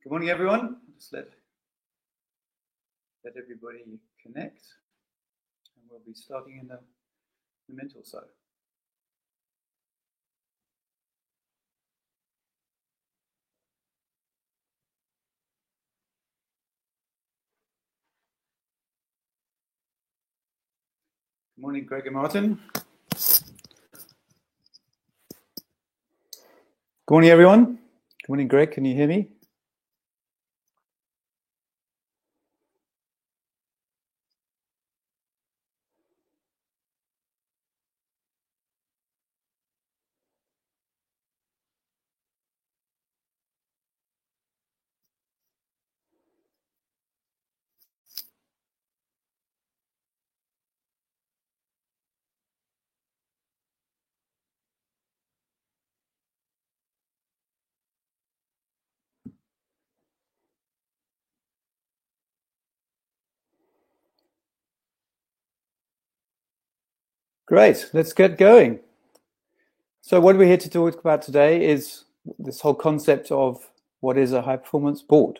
Good morning, everyone. Just let everybody connect, and we'll be starting in a minute or so. Good morning, Greg and Martin. Good morning, everyone. Good morning, Greg. Can you hear me? Great. Let's get going. So what we're here to talk about today is this whole concept of what is a high-performance board.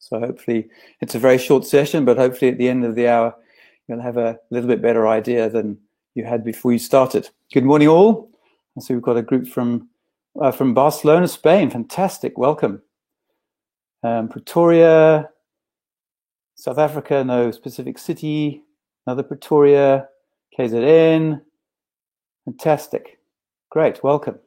So hopefully it's a very short session, but hopefully at the end of the hour, you'll have a little bit better idea than you had before you started. Good morning, all. I see we've got a group from Barcelona, Spain. Fantastic. Welcome. Pretoria, South Africa, no specific city. Another Pretoria, KZN. Fantastic. Great. Welcome.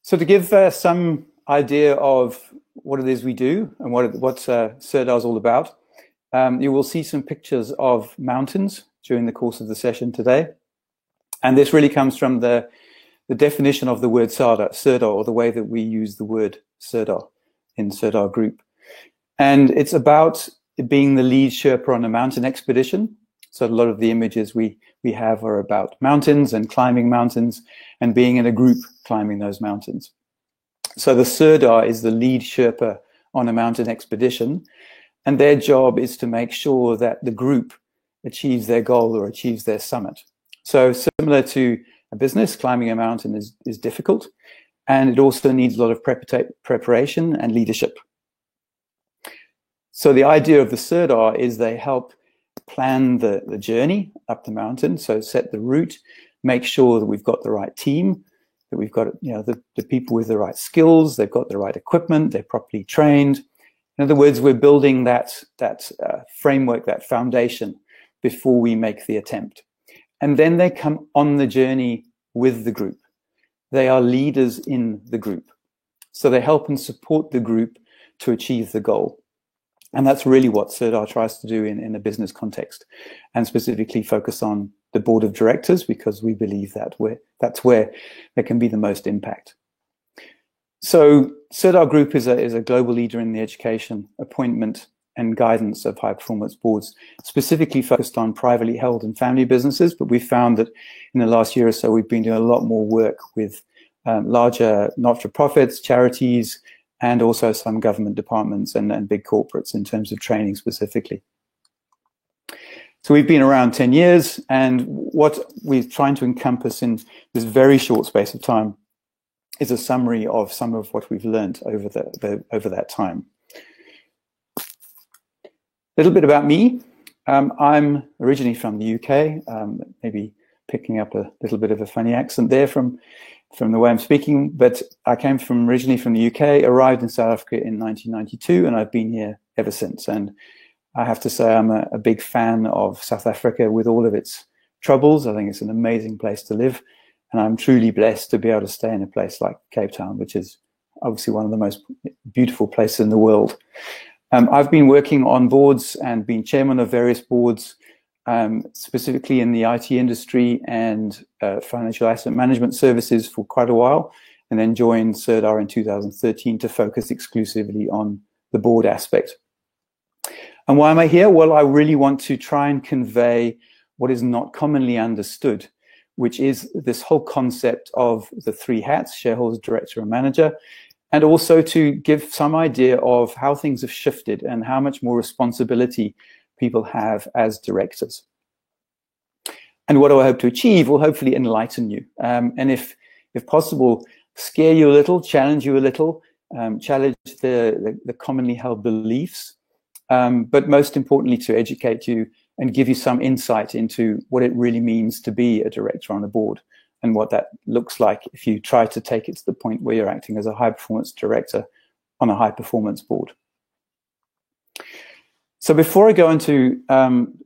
So to give some idea of what it is we do and what Sirdar is all about, you will see some pictures of mountains during the course of the session today. And this really comes from the definition of the word Sirdar, or the way that we use the word Sirdar in Sirdar Group. And it's about being the lead Sherpa on a mountain expedition. So a lot of the images we have are about mountains and climbing mountains and being in a group climbing those mountains. So the Sirdar is the lead Sherpa on a mountain expedition, and their job is to make sure that the group achieves their goal or achieves their summit. So similar to a business, climbing a mountain is difficult, and it also needs a lot of preparation and leadership. So the idea of the Sirdar is they help plan the journey up the mountain, so set the route, make sure that we've got the right team, that we've got the people with the right skills, they've got the right equipment, they're properly trained. In other words, we're building that framework, that foundation before we make the attempt. And then they come on the journey with the group. They are leaders in the group. So they help and support the group to achieve the goal. And that's really what Sirdar tries to do in a business context, and specifically focus on the board of directors, because we believe that's where there can be the most impact. So Sirdar Group is a global leader in the education, appointment, and guidance of high-performance boards, specifically focused on privately held and family businesses. But we found that in the last year or so, we've been doing a lot more work with larger not-for-profits, charities, and also some government departments and big corporates in terms of training specifically. So we've been around 10 years, and what we're trying to encompass in this very short space of time is a summary of some of what we've learned over that time. A little bit about me. I'm originally from the UK, maybe picking up a little bit of a funny accent there from the way I'm speaking, but I came originally from the UK, arrived in South Africa in 1992, and I've been here ever since. And I have to say I'm a big fan of South Africa with all of its troubles. I think it's an amazing place to live, and I'm truly blessed to be able to stay in a place like Cape Town, which is obviously one of the most beautiful places in the world. I've been working on boards and been chairman of various boards, specifically in the IT industry and financial asset management services for quite a while, and then joined Sirdar in 2013 to focus exclusively on the board aspect. And why am I here? Well, I really want to try and convey what is not commonly understood, which is this whole concept of the three hats: shareholder, director, and manager, and also to give some idea of how things have shifted and how much more responsibility people have as directors. And what do I hope to achieve? Will hopefully enlighten you. And if possible, scare you a little, challenge you a little, challenge the commonly held beliefs, but most importantly, to educate you and give you some insight into what it really means to be a director on a board and what that looks like if you try to take it to the point where you're acting as a high-performance director on a high-performance board. So before I go into some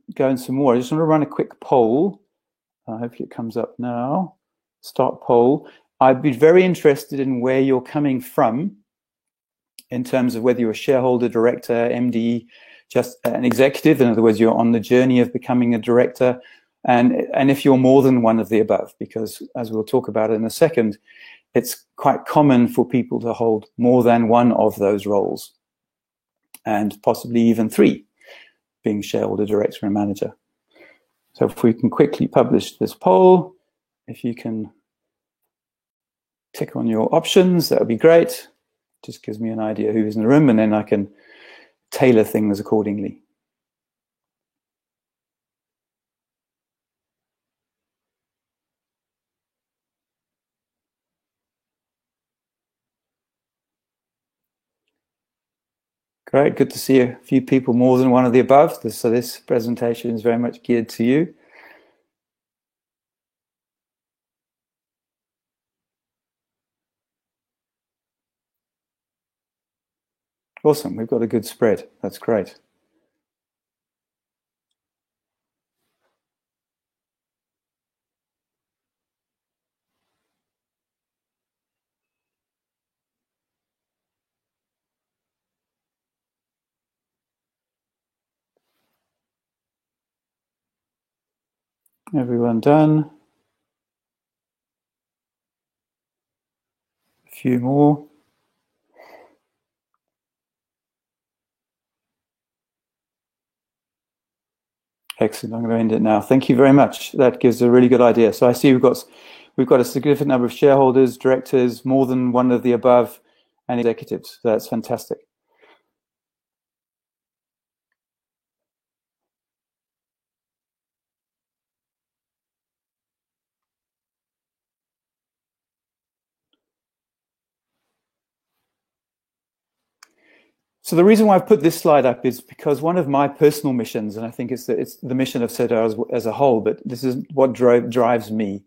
more, I just want to run a quick poll. Hopefully it comes up now. Start poll. I'd be very interested in where you're coming from in terms of whether you're a shareholder, director, MD, just an executive. In other words, you're on the journey of becoming a director, and if you're more than one of the above, because as we'll talk about in a second, it's quite common for people to hold more than one of those roles, and possibly even three, being shareholder, director, and manager. So if we can quickly publish this poll, if you can tick on your options, that would be great. Just gives me an idea who's in the room, and then I can tailor things accordingly. Great, good to see a few people more than one of the above. So this presentation is very much geared to you. Awesome, we've got a good spread. That's great. Everyone done? A few more. Excellent. I'm going to end it now. Thank you very much. That gives a really good idea. So I see we've got a significant number of shareholders, directors, more than one of the above, and executives. So that's fantastic. So the reason why I've put this slide up is because one of my personal missions, and I think it's the mission of SEDAR as a whole, but this is what drives me,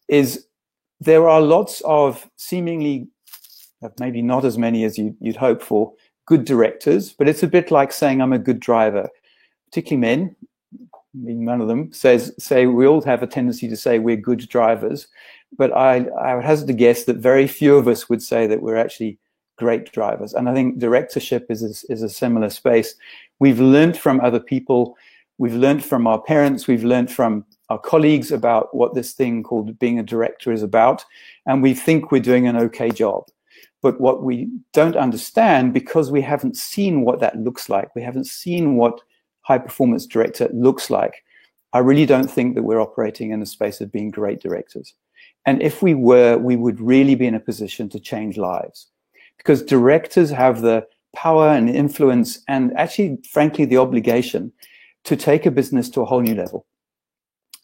is there are lots of seemingly, maybe not as many as you'd hope for, good directors, but it's a bit like saying I'm a good driver. Particularly men, being one of them, say we all have a tendency to say we're good drivers, but I would hazard to guess that very few of us would say that we're actually great drivers. And I think directorship is a similar space. We've learned from other people, we've learned from our parents, we've learned from our colleagues about what this thing called being a director is about, and we think we're doing an okay job. But what we don't understand, because we haven't seen what that looks like, we haven't seen what high performance director looks like, I really don't think that we're operating in the space of being great directors. And if we were, we would really be in a position to change lives. Because directors have the power and influence and actually, frankly, the obligation to take a business to a whole new level.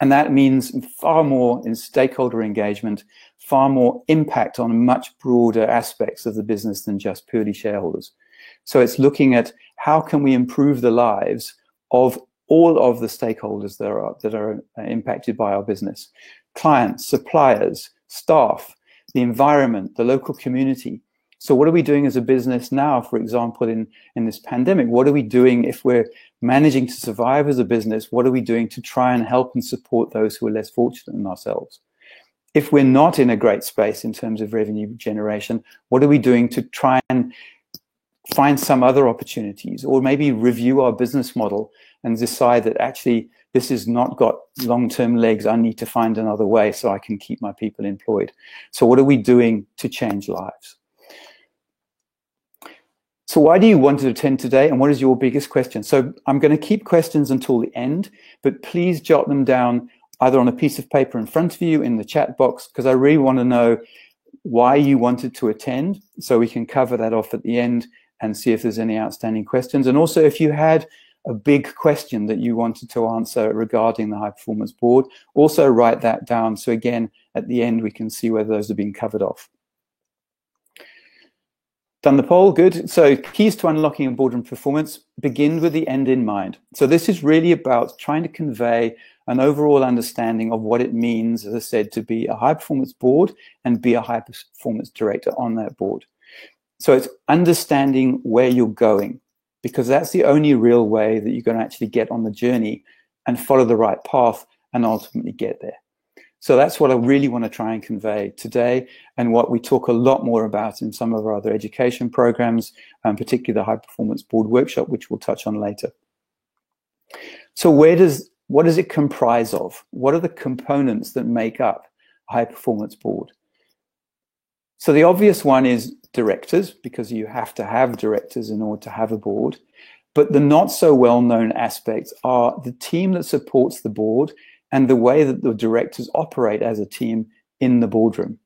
And that means far more in stakeholder engagement, far more impact on much broader aspects of the business than just purely shareholders. So it's looking at how can we improve the lives of all of the stakeholders that are impacted by our business. Clients, suppliers, staff, the environment, the local community. So what are we doing as a business now, for example, in this pandemic? What are we doing if we're managing to survive as a business? What are we doing to try and help and support those who are less fortunate than ourselves? If we're not in a great space in terms of revenue generation, what are we doing to try and find some other opportunities, or maybe review our business model and decide that actually this has not got long-term legs, I need to find another way so I can keep my people employed. So what are we doing to change lives? So why do you want to attend today, and what is your biggest question? So I'm going to keep questions until the end, but please jot them down either on a piece of paper in front of you in the chat box, because I really want to know why you wanted to attend, so we can cover that off at the end and see if there's any outstanding questions. And also, if you had a big question that you wanted to answer regarding the high performance board, also write that down. So again, at the end, we can see whether those are being covered off. Done the poll, good. So keys to unlocking a boardroom performance, begin with the end in mind. So this is really about trying to convey an overall understanding of what it means, as I said, to be a high performance board and be a high performance director on that board. So it's understanding where you're going, because that's the only real way that you're going to actually get on the journey and follow the right path and ultimately get there. So that's what I really want to try and convey today, and what we talk a lot more about in some of our other education programs, particularly the High Performance Board Workshop, which we'll touch on later. So what does it comprise of? What are the components that make up a high performance board? So the obvious one is directors, because you have to have directors in order to have a board. But the not so well-known aspects are the team that supports the board and the way that the directors operate as a team in the boardroom.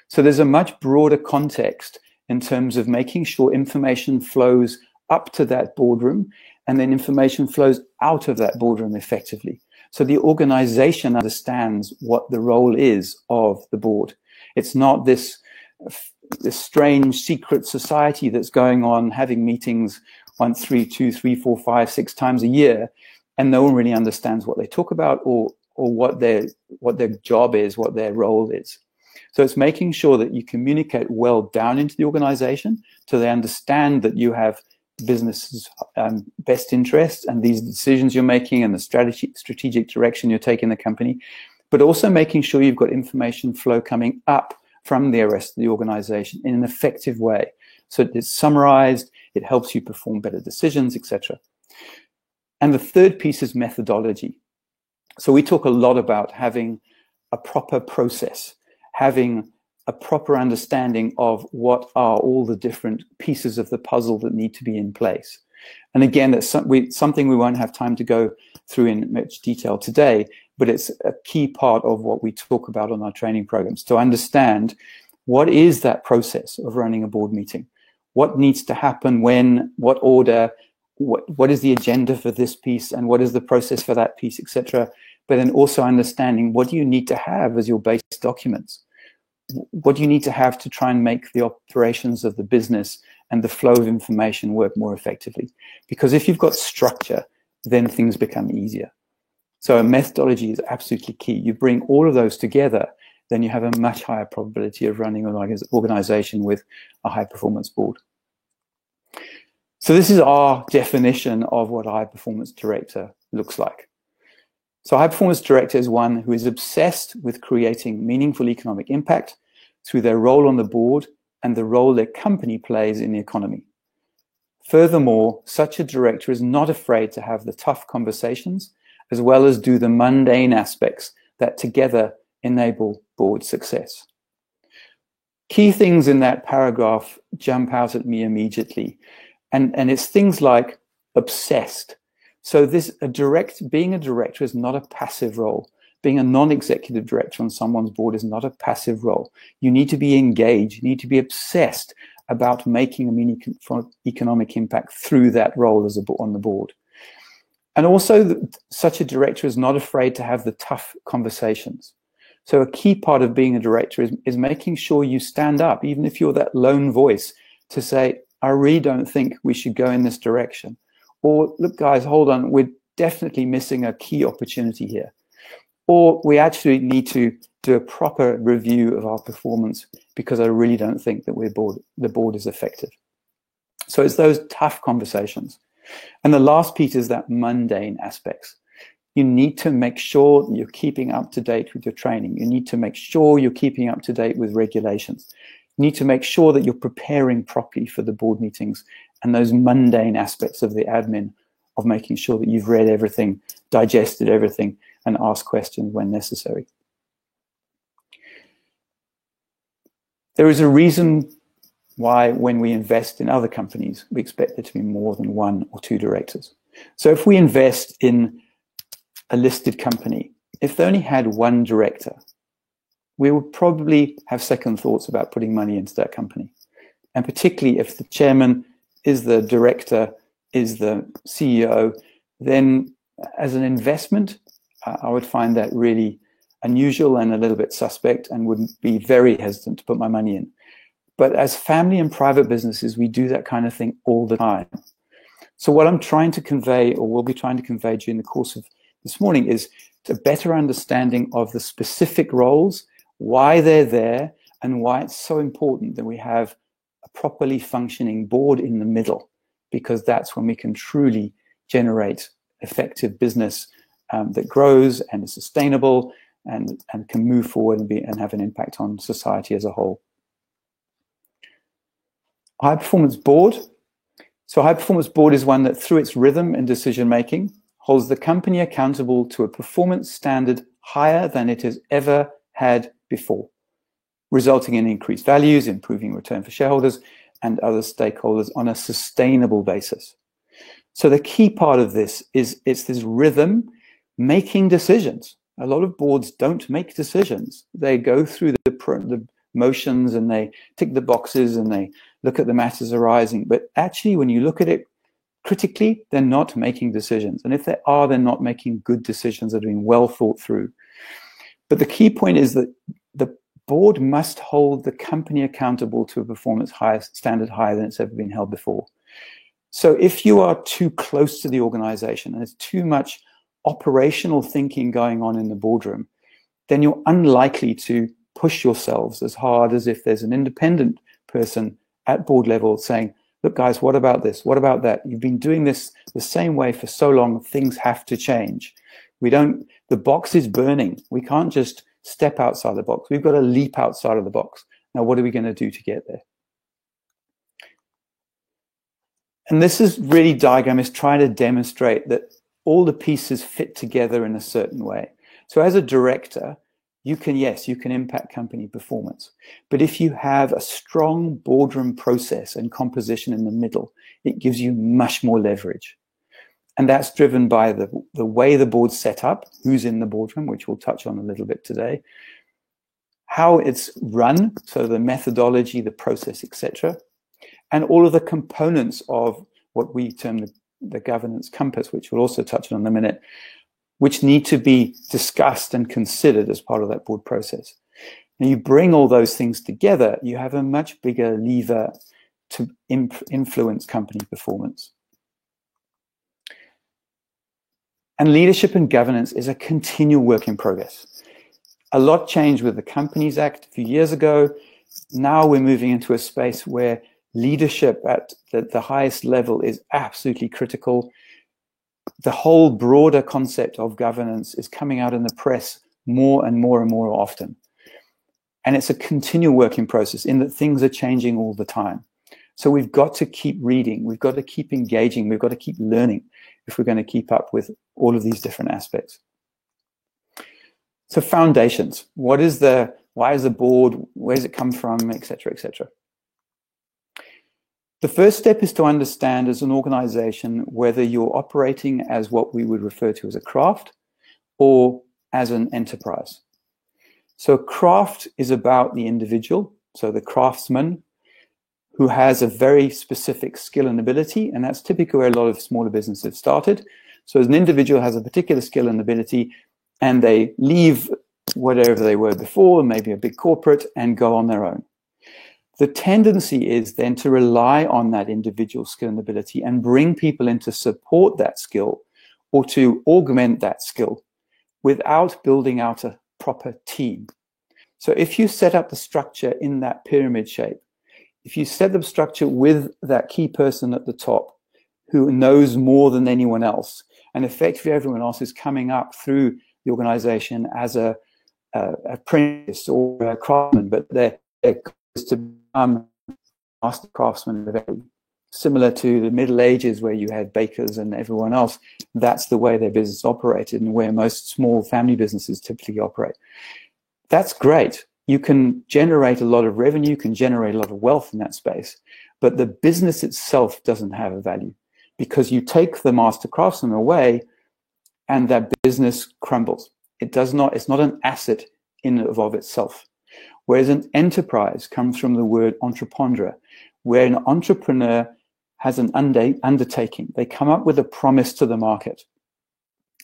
So there's a much broader context in terms of making sure information flows up to that boardroom, and then information flows out of that boardroom effectively. So the organization understands what the role is of the board. It's not this strange secret society that's going on, having meetings 1, 3, 2, 3, 4, 5, 6 times a year, and no one really understands what they talk about or what their job is, what their role is. So it's making sure that you communicate well down into the organization so they understand that you have business's best interests and these decisions you're making and the strategic direction you're taking the company, but also making sure you've got information flow coming up from the rest of the organization in an effective way. So it's summarized, it helps you perform better decisions, etc. And the third piece is methodology. So we talk a lot about having a proper process, having a proper understanding of what are all the different pieces of the puzzle that need to be in place. And again, that's something we won't have time to go through in much detail today, but it's a key part of what we talk about on our training programs, to understand what is that process of running a board meeting, what needs to happen when, what order, what is the agenda for this piece, and what is the process for that piece, etc. But then also understanding what do you need to have as your base documents? What do you need to have to try and make the operations of the business and the flow of information work more effectively? Because if you've got structure, then things become easier. So a methodology is absolutely key. You bring all of those together, then you have a much higher probability of running an organization with a high performance board. So this is our definition of what a high performance director looks like. So a high performance director is one who is obsessed with creating meaningful economic impact through their role on the board and the role their company plays in the economy. Furthermore, such a director is not afraid to have the tough conversations as well as do the mundane aspects that together enable board success. Key things in that paragraph jump out at me immediately, and it's things like obsessed. So being a director is not a passive role. Being a non-executive director on someone's board is not a passive role. You need to be engaged. You need to be obsessed about making a meaningful economic impact through that role on the board. And also, such a director is not afraid to have the tough conversations. So a key part of being a director is making sure you stand up, even if you're that lone voice, to say, I really don't think we should go in this direction. Or, look, guys, hold on, we're definitely missing a key opportunity here. Or we actually need to do a proper review of our performance because I really don't think that the board is effective. So it's those tough conversations. And the last piece is that mundane aspects. You need to make sure that you're keeping up to date with your training. You need to make sure you're keeping up to date with regulations. You need to make sure that you're preparing properly for the board meetings and those mundane aspects of the admin of making sure that you've read everything, digested everything, and asked questions when necessary. There is a reason why when we invest in other companies, we expect there to be more than 1 or 2 directors. So if we invest in a listed company, if they only had 1 director, we would probably have second thoughts about putting money into that company. And particularly if the chairman is the director, is the CEO, then as an investment, I would find that really unusual and a little bit suspect and would be very hesitant to put my money in. But as family and private businesses, we do that kind of thing all the time. So what I'm trying to convey, or will be trying to convey during the course of this morning, is a better understanding of the specific roles, why they're there, and why it's so important that we have a properly functioning board in the middle, because that's when we can truly generate effective business that grows and is sustainable and can move forward and have an impact on society as a whole. High performance board. So a high performance board is one that, through its rhythm and decision making, holds the company accountable to a performance standard higher than it has ever had before, resulting in increased values, improving return for shareholders and other stakeholders on a sustainable basis. So the key part of this is it's this rhythm making decisions. A lot of boards don't make decisions. They go through the motions and they tick the boxes and they look at the matters arising. But actually, when you look at it critically, they're not making decisions. And if they are, they're not making good decisions that are being well thought through. But the key point is that the board must hold the company accountable to a performance standard higher than it's ever been held before. So if you are too close to the organization and there's too much operational thinking going on in the boardroom, then you're unlikely to push yourselves as hard as if there's an independent person at board level saying, look, guys, what about this? What about that? You've been doing this the same way for so long, things have to change. The box is burning. We can't just step outside the box. We've got to leap outside of the box. Now, what are we going to do to get there? And this is really diagram is trying to demonstrate that all the pieces fit together in a certain way. So as a director, you can impact company performance. But if you have a strong boardroom process and composition in the middle, it gives you much more leverage. And that's driven by the way the board's set up, who's in the boardroom, which we'll touch on a little bit today, how it's run, so the methodology, the process, etc., and all of the components of what we term the governance compass, which we'll also touch on in a minute, which need to be discussed and considered as part of that board process. Now, you bring all those things together, you have a much bigger lever to influence company performance. And leadership and governance is a continual work in progress. A lot changed with the Companies Act a few years ago. Now we're moving into a space where leadership at the highest level is absolutely critical. The whole broader concept of governance is coming out in the press more and more and more often. And it's a continual working process in that things are changing all the time. So we've got to keep reading, we've got to keep engaging, we've got to keep learning if we're going to keep up with all of these different aspects. So foundations, why is the board, where does it come from, etc., etc. The first step is to understand as an organization whether you're operating as what we would refer to as a craft or as an enterprise. So craft is about the individual, so the craftsman who has a very specific skill and ability, and that's typically where a lot of smaller businesses started. So as an individual has a particular skill and ability, and they leave whatever they were before, maybe a big corporate, and go on their own. The tendency is then to rely on that individual skill and ability and bring people in to support that skill or to augment that skill without building out a proper team. So if you set up the structure in that pyramid shape, if you set the structure with that key person at the top who knows more than anyone else, and effectively everyone else is coming up through the organization as a apprentice or a craftsman, but they're to become master craftsmen, very similar to the Middle Ages where you had bakers and everyone else. That's the way their business operated and where most small family businesses typically operate. That's great. You can generate a lot of revenue, you can generate a lot of wealth in that space, but the business itself doesn't have a value because you take the master craftsman away and that business crumbles. It's not an asset in and of itself. Whereas an enterprise comes from the word entrepreneur, where an entrepreneur has an undertaking. They come up with a promise to the market.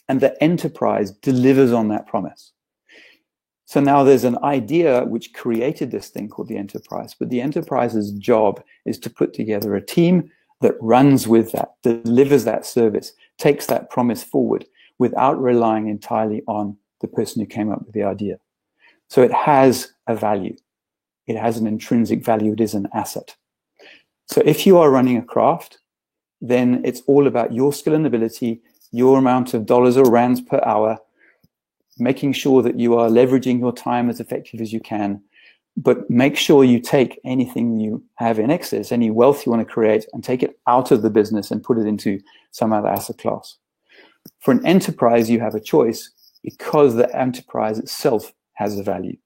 and the enterprise delivers on that promise. So now there's an idea which created this thing called the enterprise, but the enterprise's job is to put together a team that runs with that, delivers that service, takes that promise forward without relying entirely on the person who came up with the idea. So it has a value. It has an intrinsic value. It is an asset. So if you are running a craft, then it's all about your skill and ability, your amount of dollars or rands per hour, making sure that you are leveraging your time as effective as you can, but make sure you take anything you have in excess, any wealth you want to create, and take it out of the business and put it into some other asset class. For an enterprise, you have a choice because the enterprise itself has a value.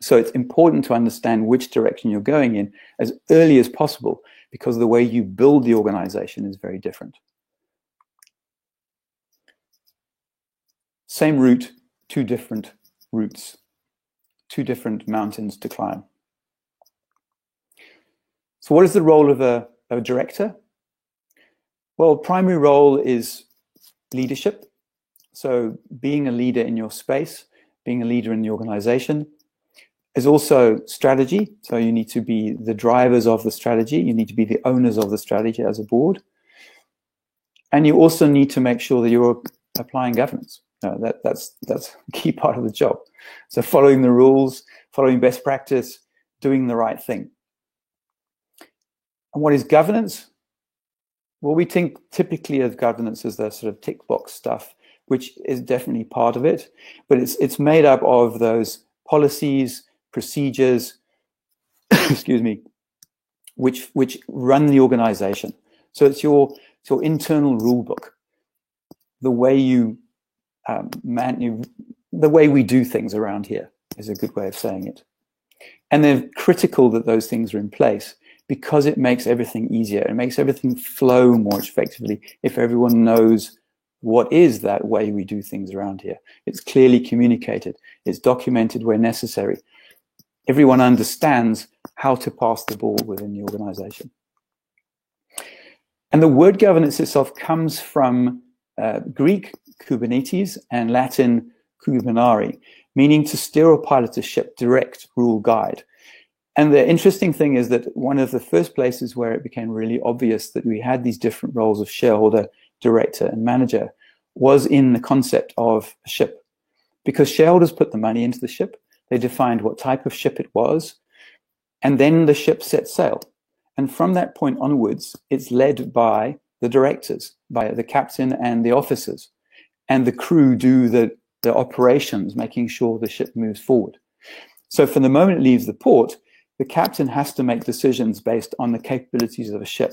So it's important to understand which direction you're going in as early as possible, because the way you build the organization is very different. Same route, two different routes, two different mountains to climb. So what is the role of a director? Well, primary role is leadership. So being a leader in your space, being a leader in the organization. Is also strategy. So you need to be the drivers of the strategy. You need to be the owners of the strategy as a board. And you also need to make sure that you're applying governance. That's a key part of the job. So following the rules, following best practice, doing the right thing. And what is governance? Well, we think typically of governance as the sort of tick box stuff, which is definitely part of it. But it's made up of those policies, procedures, excuse me, which run the organization. So it's your internal rule book, the way you the way we do things around here is a good way of saying it. And they're critical that those things are in place because it makes everything easier. It makes everything flow more effectively if everyone knows what is that way we do things around here. It's clearly communicated. It's documented where necessary. Everyone understands how to pass the ball within the organization. And the word governance itself comes from Greek Kubernetes and Latin kubinare, meaning to steer or pilot a ship, direct, rule, guide. And the interesting thing is that one of the first places where it became really obvious that we had these different roles of shareholder, director, and manager was in the concept of a ship. Because shareholders put the money into the ship, they defined what type of ship it was, and then the ship set sail. And from that point onwards, it's led by the directors, by the captain and the officers. And the crew do the operations, making sure the ship moves forward. So from the moment it leaves the port, the captain has to make decisions based on the capabilities of a ship,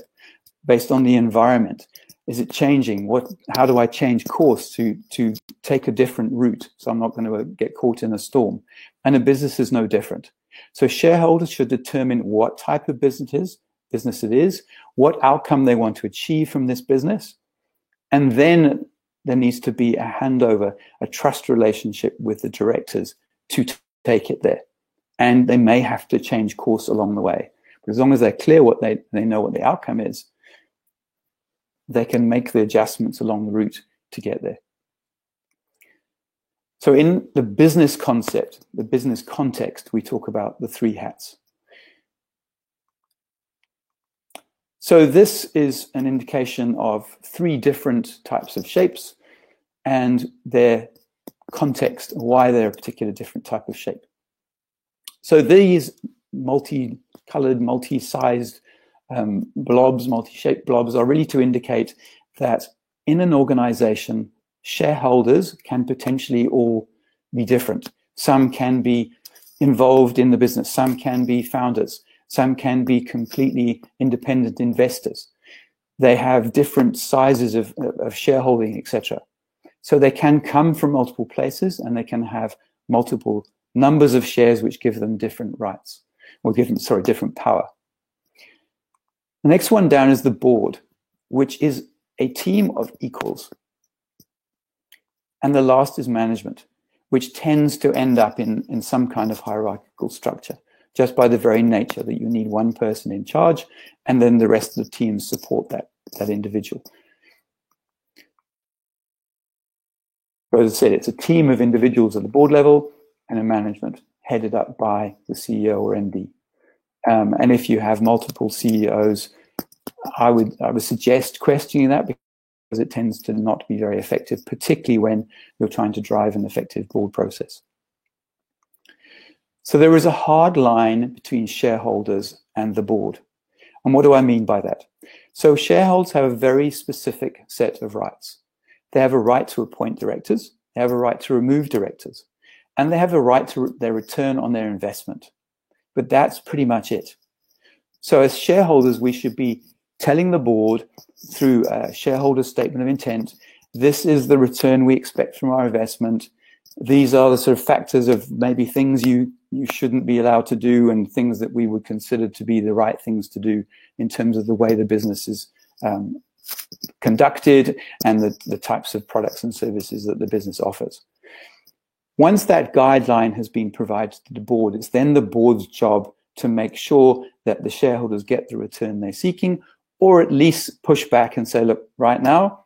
based on the environment. Is it changing? How do I change course to take a different route so I'm not going to get caught in a storm? And a business is no different. So shareholders should determine what type of business it is, what outcome they want to achieve from this business, and then there needs to be a handover, a trust relationship with the directors to take it there. And they may have to change course along the way. But as long as they're clear what they know what the outcome is, they can make the adjustments along the route to get there. So in the business concept, the business context, we talk about the three hats. So this is an indication of three different types of shapes and their context, why they're a particular different type of shape. So these multi-colored, multi-sized blobs, multi-shaped blobs are really to indicate that in an organization, shareholders can potentially all be different. Some can be involved in the business. Some can be founders. Some can be completely independent investors. They have different sizes of shareholding, etc. So they can come from multiple places and they can have multiple numbers of shares which give them different rights, or different power. The next one down is the board, which is a team of equals. And the last is management, which tends to end up in some kind of hierarchical structure, just by the very nature that you need one person in charge, and then the rest of the team support that individual. So as I said, it's a team of individuals at the board level and a management headed up by the CEO or MD. And if you have multiple CEOs, I would suggest questioning that, because it tends to not be very effective, particularly when you're trying to drive an effective board process. So there is a hard line between shareholders and the board. And what do I mean by that? So shareholders have a very specific set of rights. They have a right to appoint directors, they have a right to remove directors, and they have a right to their return on their investment. But that's pretty much it. So as shareholders, we should be telling the board through a shareholder statement of intent, this is the return we expect from our investment. These are the sort of factors of maybe things you shouldn't be allowed to do, and things that we would consider to be the right things to do in terms of the way the business is conducted and the types of products and services that the business offers. Once that guideline has been provided to the board, it's then the board's job to make sure that the shareholders get the return they're seeking, or at least push back and say, look, right now,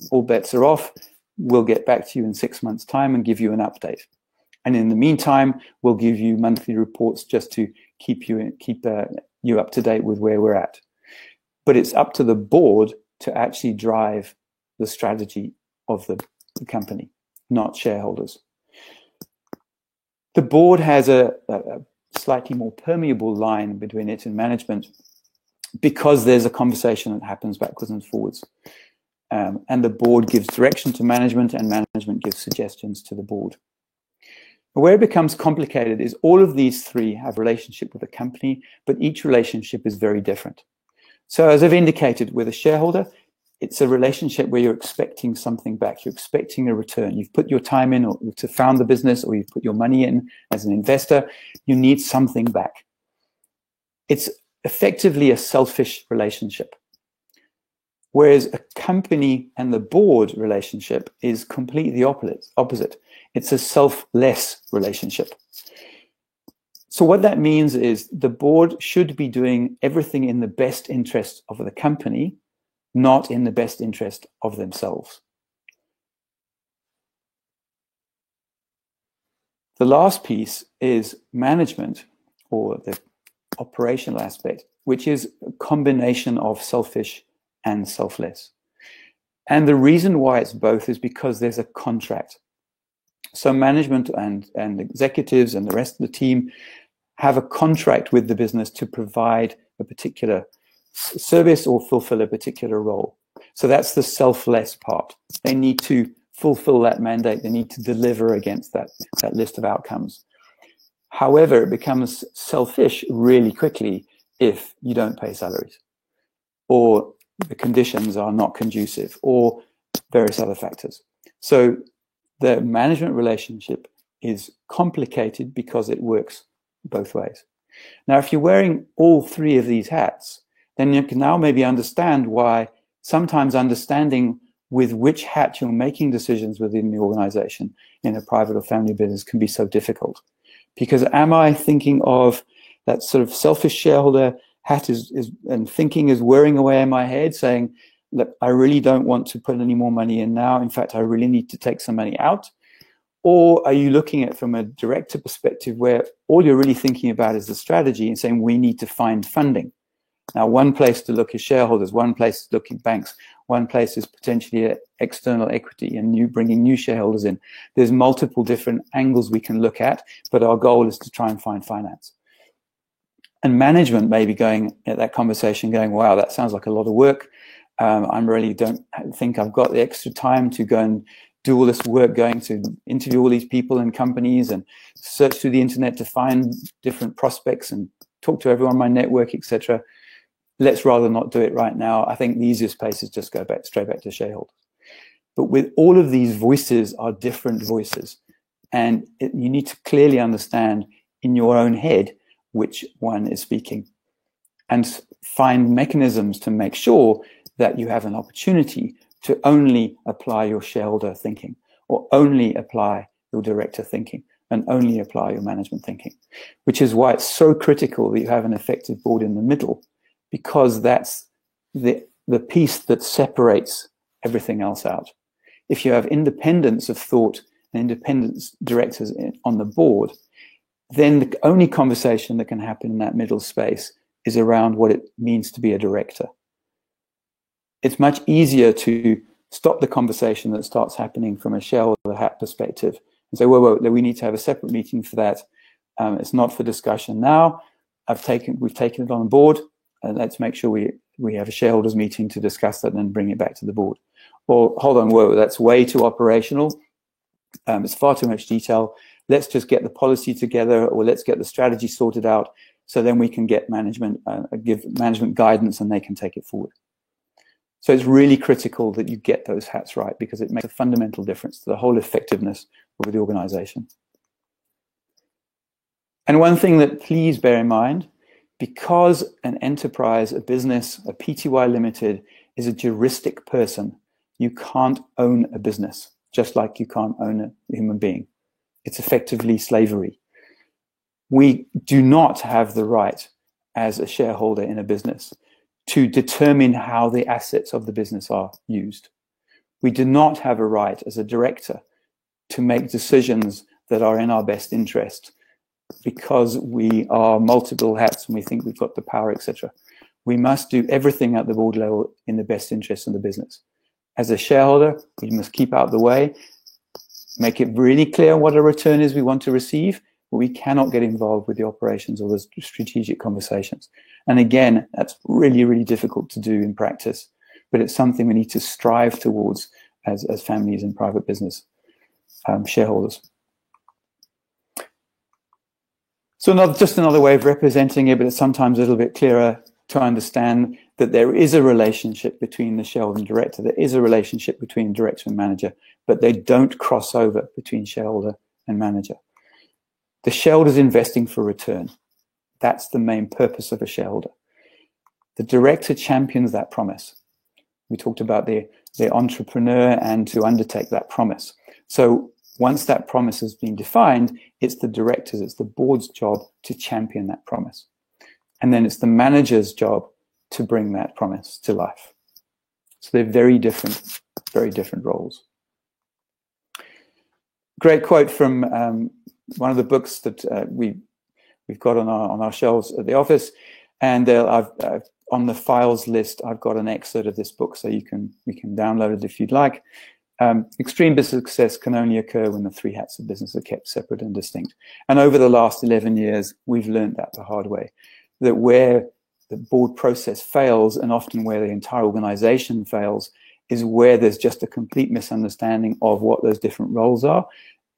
all bets are off. We'll get back to you in 6 months' time and give you an update. And in the meantime, we'll give you monthly reports just to keep you up to date with where we're at. But it's up to the board to actually drive the strategy of the company, not shareholders. The board has a slightly more permeable line between it and management, because there's a conversation that happens backwards and forwards. And the board gives direction to management, and management gives suggestions to the board. But where it becomes complicated is all of these three have a relationship with the company, but each relationship is very different. So as I've indicated, with a shareholder, it's a relationship where you're expecting something back. You're expecting a return. You've put your time in to found the business, or you've put your money in as an investor. You need something back. It's effectively a selfish relationship. Whereas a company and the board relationship is completely opposite. It's a selfless relationship. So what that means is the board should be doing everything in the best interest of the company, not in the best interest of themselves. The last piece is management, or the operational aspect, which is a combination of selfish and selfless. And the reason why it's both is because there's a contract. So management and executives and the rest of the team have a contract with the business to provide a particular service or fulfill a particular role. So that's the selfless part. They need to fulfill that mandate. They need to deliver against that list of outcomes. However, it becomes selfish really quickly if you don't pay salaries, or the conditions are not conducive, or various other factors. So the management relationship is complicated because it works both ways. Now, if you're wearing all three of these hats, then you can now maybe understand why sometimes understanding with which hat you're making decisions within the organization in a private or family business can be so difficult. Because am I thinking of that sort of selfish shareholder hat and thinking is whirring away in my head, saying, look, I really don't want to put any more money in now. In fact, I really need to take some money out. Or are you looking at it from a director perspective where all you're really thinking about is the strategy and saying we need to find funding? Now, one place to look is shareholders, one place to look at banks, one place is potentially external equity and bringing new shareholders in. There's multiple different angles we can look at, but our goal is to try and find finance. And management may be going at that conversation going, wow, that sounds like a lot of work. I really don't think I've got the extra time to go and do all this work, going to interview all these people and companies and search through the internet to find different prospects and talk to everyone in my network, etc. Let's rather not do it right now. I think the easiest place is just go straight back to shareholders. But with all of these voices are different voices. And you need to clearly understand in your own head which one is speaking, and find mechanisms to make sure that you have an opportunity to only apply your shareholder thinking, or only apply your director thinking, and only apply your management thinking, which is why it's so critical that you have an effective board in the middle, because that's the piece that separates everything else out. if you have independence of thought and independent directors on the board, then the only conversation that can happen in that middle space is around what it means to be a director. It's much easier to stop the conversation that starts happening from a shareholder hat perspective and say, whoa, we need to have a separate meeting for that. It's not for discussion now. We've taken it on board, and let's make sure we have a shareholders meeting to discuss that and then bring it back to the board. Or hold on, whoa, that's way too operational. It's far too much detail. Let's just get the policy together, or let's get the strategy sorted out, so then we can get management, give management guidance, and they can take it forward. So it's really critical that you get those hats right, because it makes a fundamental difference to the whole effectiveness of the organization. And one thing that please bear in mind, because an enterprise, a business, a PTY Limited is a juristic person, you can't own a business, just like you can't own a human being. It's effectively slavery. We do not have the right as a shareholder in a business to determine how the assets of the business are used. We do not have a right as a director to make decisions that are in our best interest because we are multiple hats and we think we've got the power, etc. We must do everything at the board level in the best interest of the business. As a shareholder, we must keep out the way, make it really clear what a return is we want to receive, but we cannot get involved with the operations or the strategic conversations. And again, that's really, really difficult to do in practice, but it's something we need to strive towards as families and private business shareholders. So just another way of representing it, but it's sometimes a little bit clearer to understand that there is a relationship between the shareholder and director. There is a relationship between director and manager, but they don't cross over between shareholder and manager. The shareholder is investing for return. That's the main purpose of a shareholder. The director champions that promise. We talked about the entrepreneur and to undertake that promise. So once that promise has been defined, it's the director's, it's the board's job to champion that promise. And then it's the manager's job to bring that promise to life. So they're very different roles. Great quote from one of the books that we've got on our shelves at the office, and I've on the files list I've got an excerpt of this book, so we can download it if you'd like. Extreme business success can only occur when the three hats of business are kept separate and distinct. And over the last 11 years, we've learned that the hard way, that where the board process fails, and often where the entire organization fails, is where there's just a complete misunderstanding of what those different roles are.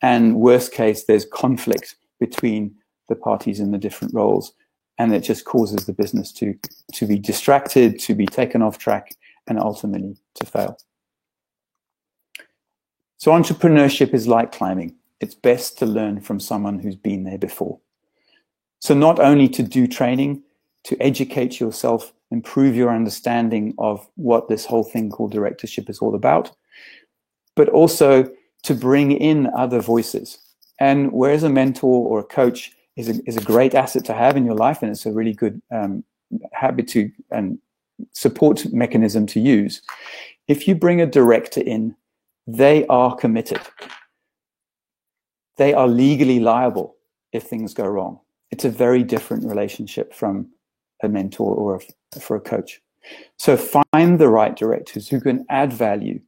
And worst case, there's conflict between the parties in the different roles. And it just causes the business to be distracted, to be taken off track, and ultimately to fail. So entrepreneurship is like climbing. It's best to learn from someone who's been there before. So not only to do training, to educate yourself, improve your understanding of what this whole thing called directorship is all about, but also to bring in other voices. And whereas a mentor or a coach is a great asset to have in your life, and it's a really good habit to and support mechanism to use, if you bring a director in, they are committed. They are legally liable if things go wrong. It's a very different relationship from a mentor or for a coach. So find the right directors who can add value,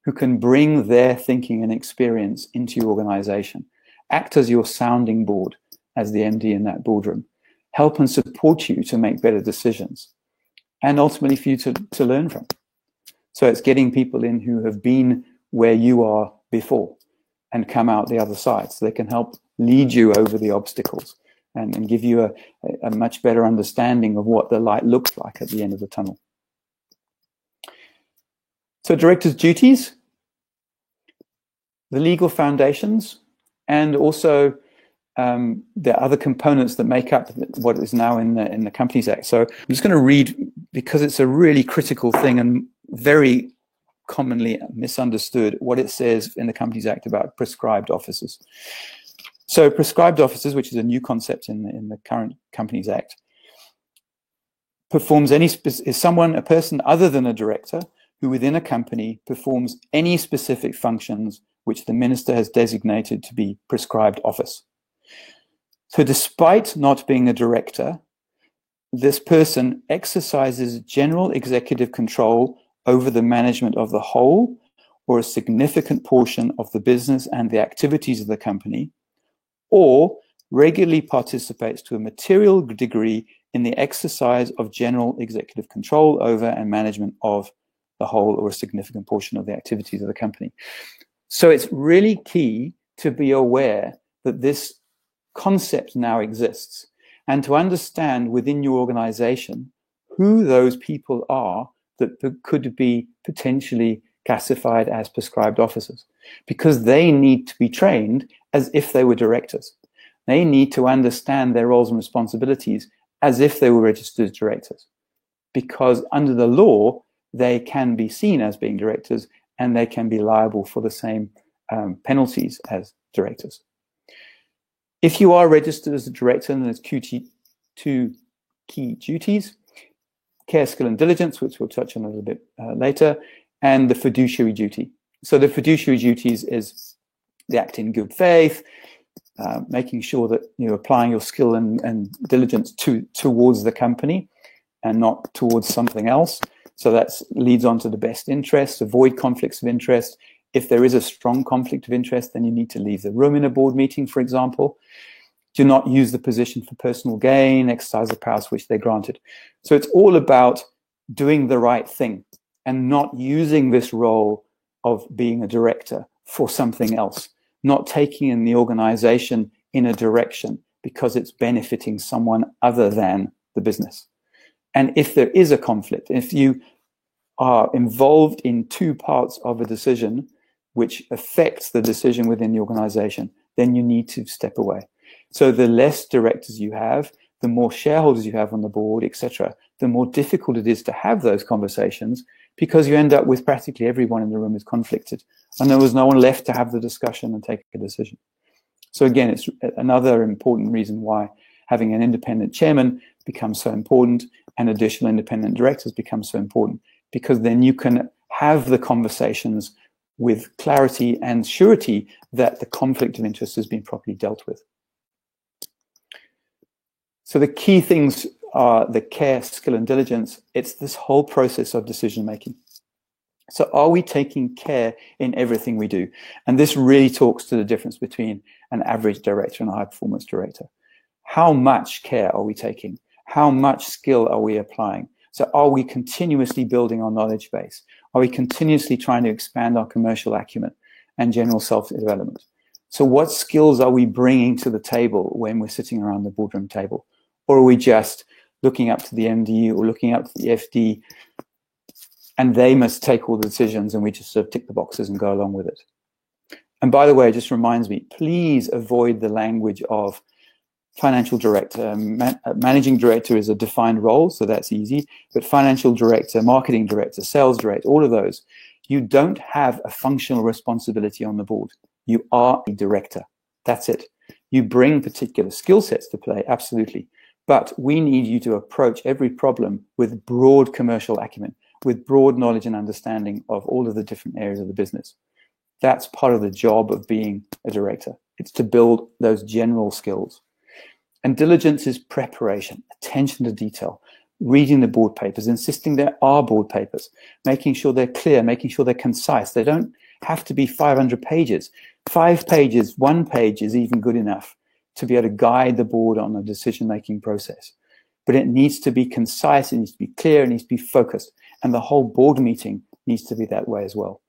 who can bring their thinking and experience into your organization. Act as your sounding board, as the MD in that boardroom. Help and support you to make better decisions, and ultimately for you to learn from. So it's getting people in who have been where you are before and come out the other side, so they can help lead you over the obstacles and give you a much better understanding of what the light looks like at the end of the tunnel. So directors' duties, the legal foundations, and also the other components that make up what is now in the Companies Act. So I'm just going to read, because it's a really critical thing and very commonly misunderstood, what it says in the Companies Act about prescribed officers. So prescribed officers, which is a new concept in the current Companies Act, is a person other than a director who within a company performs any specific functions which the minister has designated to be prescribed office. So despite not being a director, this person exercises general executive control over the management of the whole or a significant portion of the business and the activities of the company, or regularly participates to a material degree in the exercise of general executive control over and management of the whole or a significant portion of the activities of the company. So it's really key to be aware that this concept now exists and to understand within your organization who those people are that could be potentially classified as prescribed officers, because they need to be trained as if they were directors. They need to understand their roles and responsibilities as if they were registered directors, because under the law, they can be seen as being directors and they can be liable for the same penalties as directors. If you are registered as a director, then there's two key duties: care, skill, and diligence, which we'll touch on a little bit later, and the fiduciary duty. So the fiduciary duties is the act in good faith, making sure that you're applying your skill and diligence towards the company and not towards something else. So that leads on to the best interests, avoid conflicts of interest. If there is a strong conflict of interest, then you need to leave the room in a board meeting, for example. Do not use the position for personal gain, exercise the powers which they're granted. So it's all about doing the right thing and not using this role of being a director for something else, not taking in the organization in a direction because it's benefiting someone other than the business. And if there is a conflict, if you are involved in two parts of a decision which affects the decision within the organization, then you need to step away. So the less directors you have, the more shareholders you have on the board, etc., the more difficult it is to have those conversations, because you end up with practically everyone in the room is conflicted and there was no one left to have the discussion and take a decision. So again, it's another important reason why having an independent chairman becomes so important and additional independent directors become so important, because then you can have the conversations with clarity and surety that the conflict of interest has been properly dealt with. So the key things are the care, skill, and diligence. It's this whole process of decision making. So are we taking care in everything we do? And this really talks to the difference between an average director and a high performance director. How much care are we taking? How much skill are we applying? So are we continuously building our knowledge base? Are we continuously trying to expand our commercial acumen and general self-development? So what skills are we bringing to the table when we're sitting around the boardroom table? Or are we just looking up to the MD or looking up to the FD and they must take all the decisions and we just sort of tick the boxes and go along with it? And by the way, it just reminds me, please avoid the language of financial director. Managing director is a defined role, so that's easy. But financial director, marketing director, sales director, all of those, you don't have a functional responsibility on the board. You are a director. That's it. You bring particular skill sets to play, absolutely. But we need you to approach every problem with broad commercial acumen, with broad knowledge and understanding of all of the different areas of the business. That's part of the job of being a director. It's to build those general skills. And diligence is preparation, attention to detail, reading the board papers, insisting there are board papers, making sure they're clear, making sure they're concise. They don't have to be 500 pages. 5 pages, 1 page is even good enough to be able to guide the board on the decision-making process. But it needs to be concise, it needs to be clear, it needs to be focused. And the whole board meeting needs to be that way as well.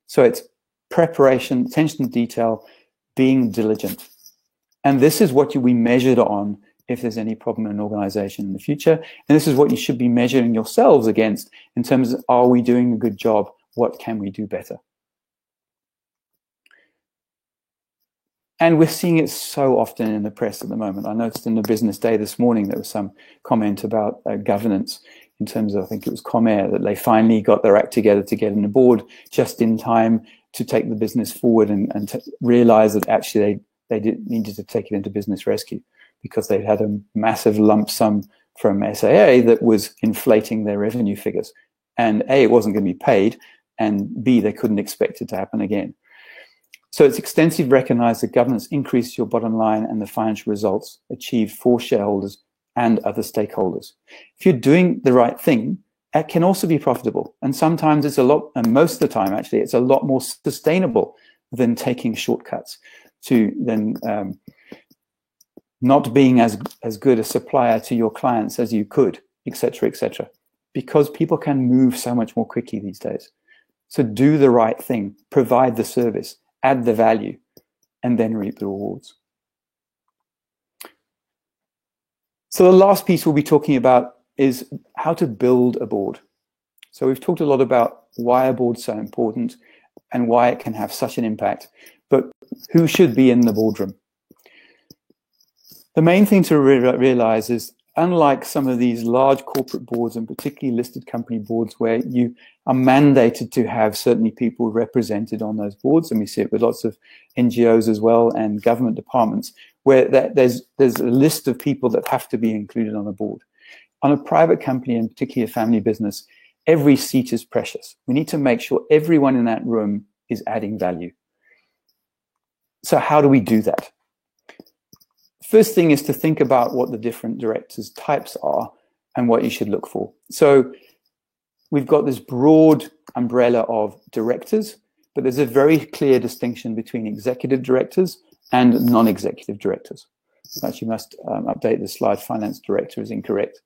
So it's preparation, attention to detail, being diligent. And this is what you'll be measured on if there's any problem in an organization in the future. And this is what you should be measuring yourselves against in terms of, are we doing a good job? What can we do better? And we're seeing it so often in the press at the moment. I noticed in the Business Day this morning, there was some comment about governance in terms of, I think it was Comair, that they finally got their act together to get on the board just in time to take the business forward and to realize that actually they needed to take it into business rescue because they'd had a massive lump sum from SAA that was inflating their revenue figures. and A, it wasn't going to be paid, and B, they couldn't expect it to happen again. So it's extensive recognize that governance increases your bottom line and the financial results achieved for shareholders and other stakeholders. If you're doing the right thing, it can also be profitable. And sometimes it's a lot, and most of the time actually, it's a lot more sustainable than taking shortcuts to then not being as good a supplier to your clients as you could, etc., because people can move so much more quickly these days. So do the right thing, provide the service, add the value, and then reap the rewards. So the last piece we'll be talking about is how to build a board. So we've talked a lot about why a board's so important and why it can have such an impact, but who should be in the boardroom? The main thing to realize is, unlike some of these large corporate boards and particularly listed company boards where you are mandated to have certainly people represented on those boards, and we see it with lots of NGOs as well and government departments, where there's a list of people that have to be included on a board. On a private company, and particularly a family business, every seat is precious. We need to make sure everyone in that room is adding value. So how do we do that? First thing is to think about what the different directors types are and what you should look for. So we've got this broad umbrella of directors, but there's a very clear distinction between executive directors and non-executive directors. Actually, must update the slide. Finance director is incorrect.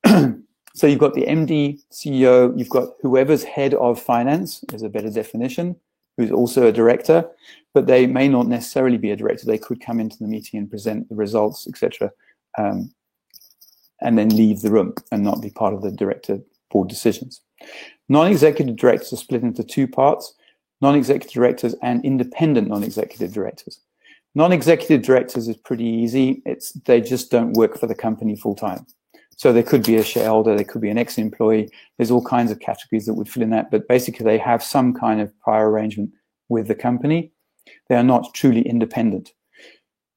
So you've got the MD, CEO, you've got whoever's head of finance, is a better definition, who's also a director, but they may not necessarily be a director. They could come into the meeting and present the results, etc., and then leave the room and not be part of the director board decisions. Non-executive directors are split into two parts: non-executive directors and independent non-executive directors. Non-executive directors is pretty easy. They just don't work for the company full time. So they could be a shareholder, they could be an ex-employee. There's all kinds of categories that would fill in that, but basically they have some kind of prior arrangement with the company. They are not truly independent.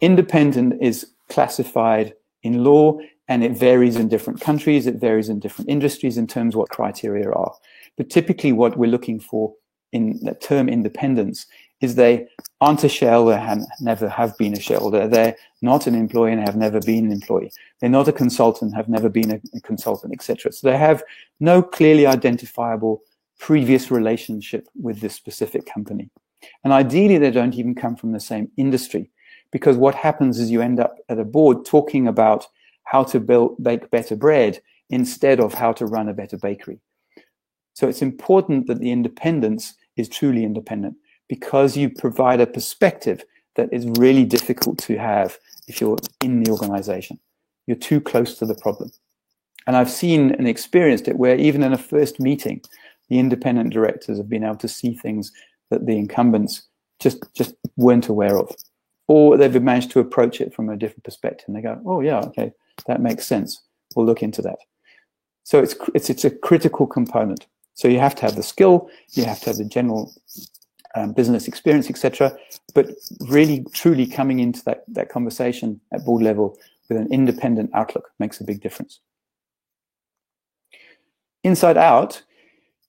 Independent is classified in law, and it varies in different countries, it varies in different industries in terms of what criteria are. But typically what we're looking for in the term independence is they aren't a shareholder and never have been a shareholder. They're not an employee and have never been an employee. They're not a consultant, have never been a consultant, etc. So they have no clearly identifiable previous relationship with this specific company. And ideally, they don't even come from the same industry, because what happens is you end up at a board talking about how to bake better bread instead of how to run a better bakery. So it's important that the independence is truly independent, because you provide a perspective that is really difficult to have if you're in the organization. You're too close to the problem. And I've seen and experienced it where even in a first meeting, the independent directors have been able to see things that the incumbents just weren't aware of. Or they've managed to approach it from a different perspective. And they go, oh yeah, okay, that makes sense. We'll look into that. So it's a critical component. So you have to have the skill, you have to have the general business experience, etc. But really, truly coming into that conversation at board level with an independent outlook makes a big difference. Inside Out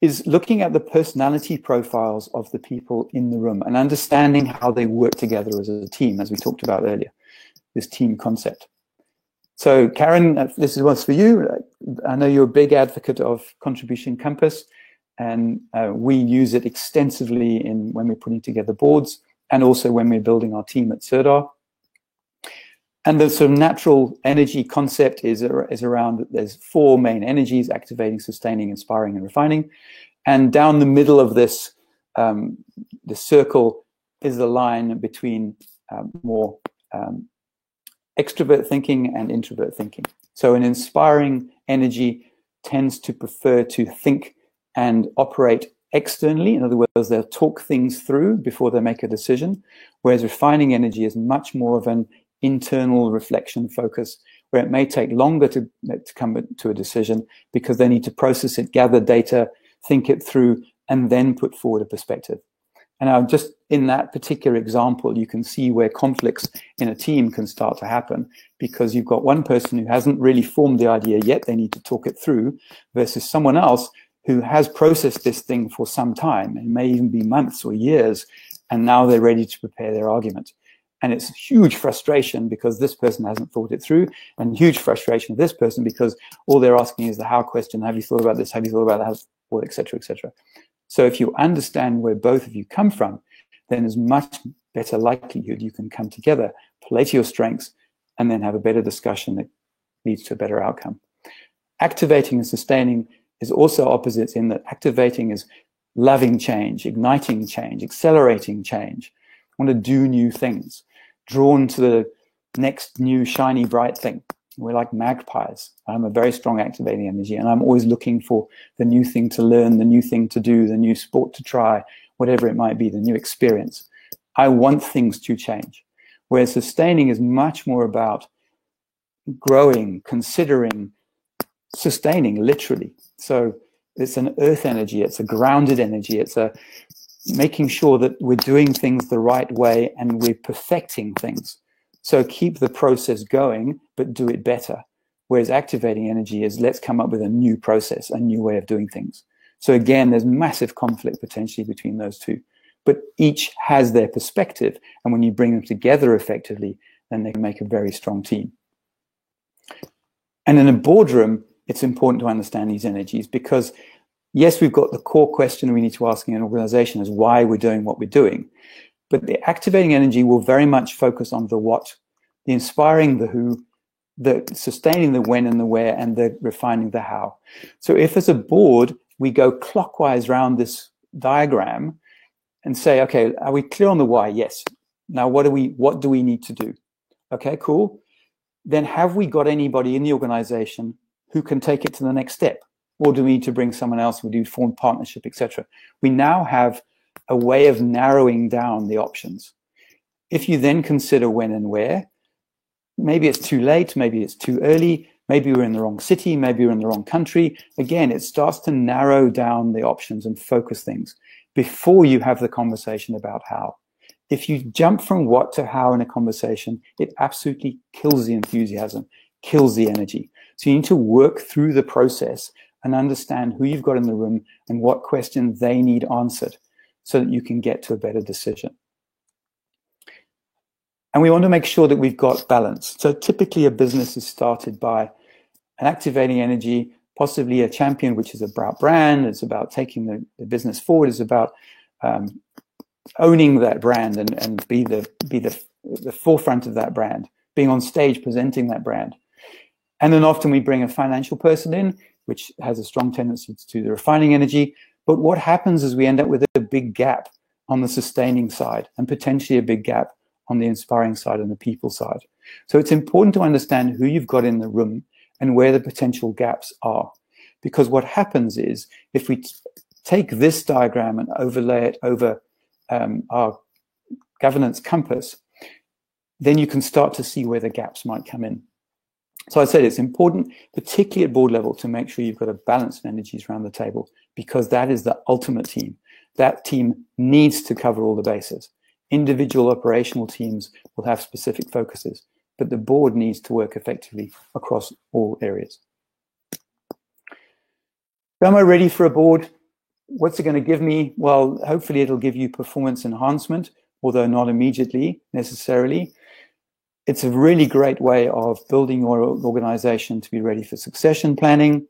is looking at the personality profiles of the people in the room and understanding how they work together as a team, as we talked about earlier, this team concept. So Karen, this is what's for you. I know you're a big advocate of Contribution Compass, and we use it extensively when we're putting together boards and also when we're building our team at Sirdar. And the sort of natural energy concept is around, there's four main energies: activating, sustaining, inspiring, and refining. And down the middle of this, the circle is the line between more extrovert thinking and introvert thinking. So an inspiring energy tends to prefer to think and operate externally. In other words, they'll talk things through before they make a decision, whereas refining energy is much more of an internal reflection focus, where it may take longer to come to a decision because they need to process it, gather data, think it through, and then put forward a perspective. And just in that particular example, you can see where conflicts in a team can start to happen, because you've got one person who hasn't really formed the idea yet, they need to talk it through, versus someone else who has processed this thing for some time, and may even be months or years, and now they're ready to prepare their argument. And it's huge frustration because this person hasn't thought it through, and huge frustration with this person because all they're asking is the how question. Have you thought about this? Have you thought about that? Or et cetera, et cetera. So if you understand where both of you come from, then there's much better likelihood you can come together, play to your strengths, and then have a better discussion that leads to a better outcome. Activating and sustaining is also opposites in that activating is loving change, igniting change, accelerating change, want to do new things, drawn to the next new shiny bright thing. We're like magpies. I'm a very strong activating energy, and I'm always looking for the new thing to learn, the new thing to do, the new sport to try, whatever it might be, the new experience. I want things to change. Whereas sustaining is much more about growing, considering, sustaining, literally. So it's an earth energy, it's a grounded energy, it's a making sure that we're doing things the right way and we're perfecting things. So keep the process going, but do it better. Whereas activating energy is let's come up with a new process, a new way of doing things. So again, there's massive conflict potentially between those two, but each has their perspective. And when you bring them together effectively, then they can make a very strong team. And in a boardroom, it's important to understand these energies because yes, we've got the core question we need to ask in an organization is why we're doing what we're doing. But the activating energy will very much focus on the what, the inspiring the who, the sustaining the when and the where, and the refining the how. So if as a board, we go clockwise around this diagram and say, okay, are we clear on the why? Yes. Now, what do we need to do? Okay, cool. Then have we got anybody in the organization who can take it to the next step? Or do we need to bring someone else? We do form partnership, etc. We now have a way of narrowing down the options. If you then consider when and where, maybe it's too late, maybe it's too early, maybe we're in the wrong city, maybe we're in the wrong country. Again, it starts to narrow down the options and focus things before you have the conversation about how. If you jump from what to how in a conversation, it absolutely kills the enthusiasm, kills the energy. So you need to work through the process and understand who you've got in the room and what questions they need answered so that you can get to a better decision. And we want to make sure that we've got balance. So typically a business is started by an activating energy, possibly a champion, which is about brand. It's about taking the business forward. It's about owning that brand and be the forefront of that brand, being on stage, presenting that brand. And then often we bring a financial person in, which has a strong tendency to do the refining energy. But what happens is we end up with a big gap on the sustaining side and potentially a big gap on the inspiring side and the people side. So it's important to understand who you've got in the room and where the potential gaps are. Because what happens is if we take this diagram and overlay it over our governance compass, then you can start to see where the gaps might come in. So I said it's important, particularly at board level, to make sure you've got a balance of energies around the table because that is the ultimate team. That team needs to cover all the bases. Individual operational teams will have specific focuses, but the board needs to work effectively across all areas. Am I ready for a board? What's it going to give me? Well, hopefully it'll give you performance enhancement, although not immediately necessarily. It's a really great way of building your organization to be ready for succession planning.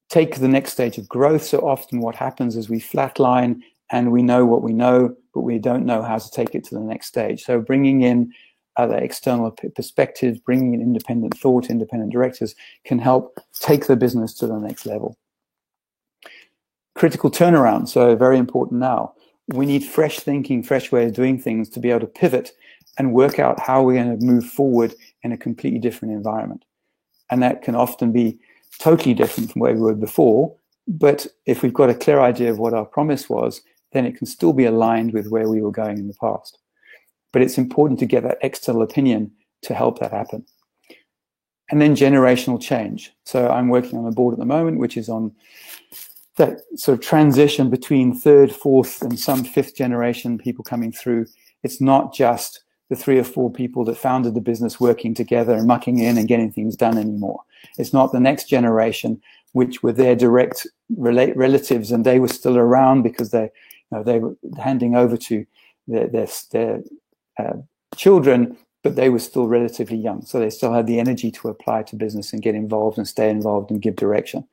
Take the next stage of growth. So often what happens is we flatline and we know what we know, but we don't know how to take it to the next stage. So bringing in other external perspectives, bringing in independent thought, independent directors can help take the business to the next level. Critical turnaround, so very important now. We need fresh thinking, fresh way of doing things to be able to pivot and work out how we're going to move forward in a completely different environment. And that can often be totally different from where we were before. But if we've got a clear idea of what our promise was, then it can still be aligned with where we were going in the past. But it's important to get that external opinion to help that happen. And then generational change. So I'm working on a board at the moment, which is on that sort of transition between third, fourth, and some fifth generation people coming through. It's not just the 3 or 4 people that founded the business working together and mucking in and getting things done anymore. It's not the next generation which were their direct relatives, and they were still around because they were handing over to their children, but they were still relatively young. So they still had the energy to apply to business and get involved and stay involved and give direction.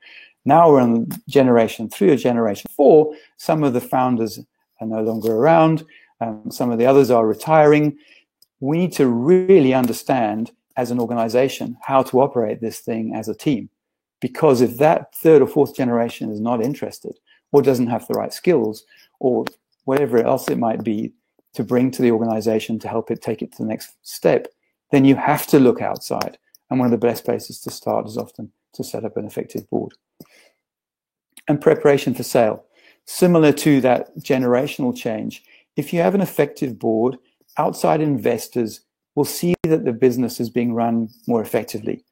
Now we're on generation 3 or generation 4. Some of the founders are no longer around. Some of the others are retiring. We need to really understand as an organization how to operate this thing as a team. Because if that 3rd or 4th generation is not interested or doesn't have the right skills or whatever else it might be to bring to the organization to help it take it to the next step, then you have to look outside. And one of the best places to start is often to set up an effective board. And preparation for sale. Similar to that generational change, if you have an effective board, outside investors will see that the business is being run more effectively.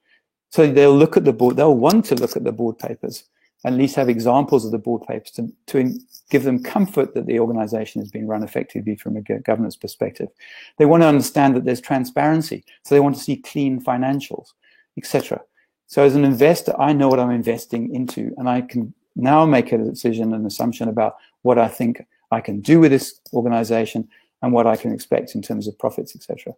So they'll look at the board, they'll want to look at the board papers, at least have examples of the board papers to give them comfort that the organization is being run effectively from a governance perspective. They want to understand that there's transparency, so they want to see clean financials, etc. So as an investor, I know what I'm investing into, and I can now make a decision, an assumption about what I think I can do with this organization and what I can expect in terms of profits, etc.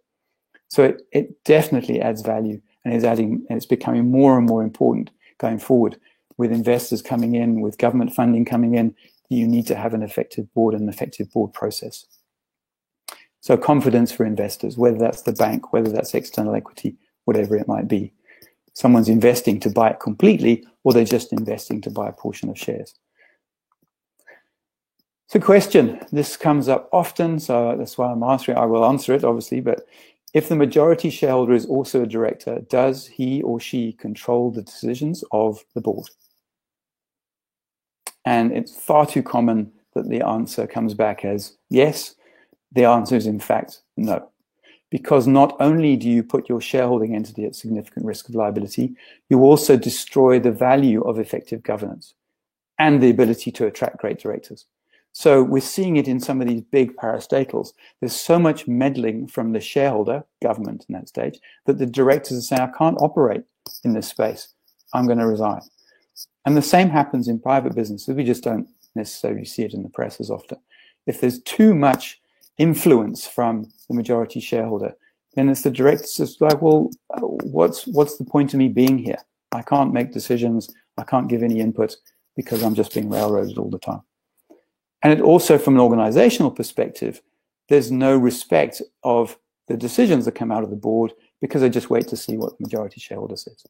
So it definitely adds value and it's becoming more and more important going forward with investors coming in, with government funding coming in. You need to have an effective board and an effective board process. So confidence for investors, whether that's the bank, whether that's external equity, whatever it might be. Someone's investing to buy it completely, or they're just investing to buy a portion of shares. So question, this comes up often, so that's why I'm answering. I will answer it, obviously, but if the majority shareholder is also a director, does he or she control the decisions of the board? And it's far too common that the answer comes back as yes. The answer is in fact no. Because not only do you put your shareholding entity at significant risk of liability, you also destroy the value of effective governance and the ability to attract great directors. So we're seeing it in some of these big parastatals. There's so much meddling from the shareholder, government in that stage, that the directors are saying, I can't operate in this space. I'm going to resign. And the same happens in private businesses. We just don't necessarily see it in the press as often. If there's too much influence from the majority shareholder, then it's the directors just like, well, what's the point of me being here? I can't make decisions. I can't give any input because I'm just being railroaded all the time. And it also, from an organizational perspective, there's no respect of the decisions that come out of the board because they just wait to see what the majority shareholder says.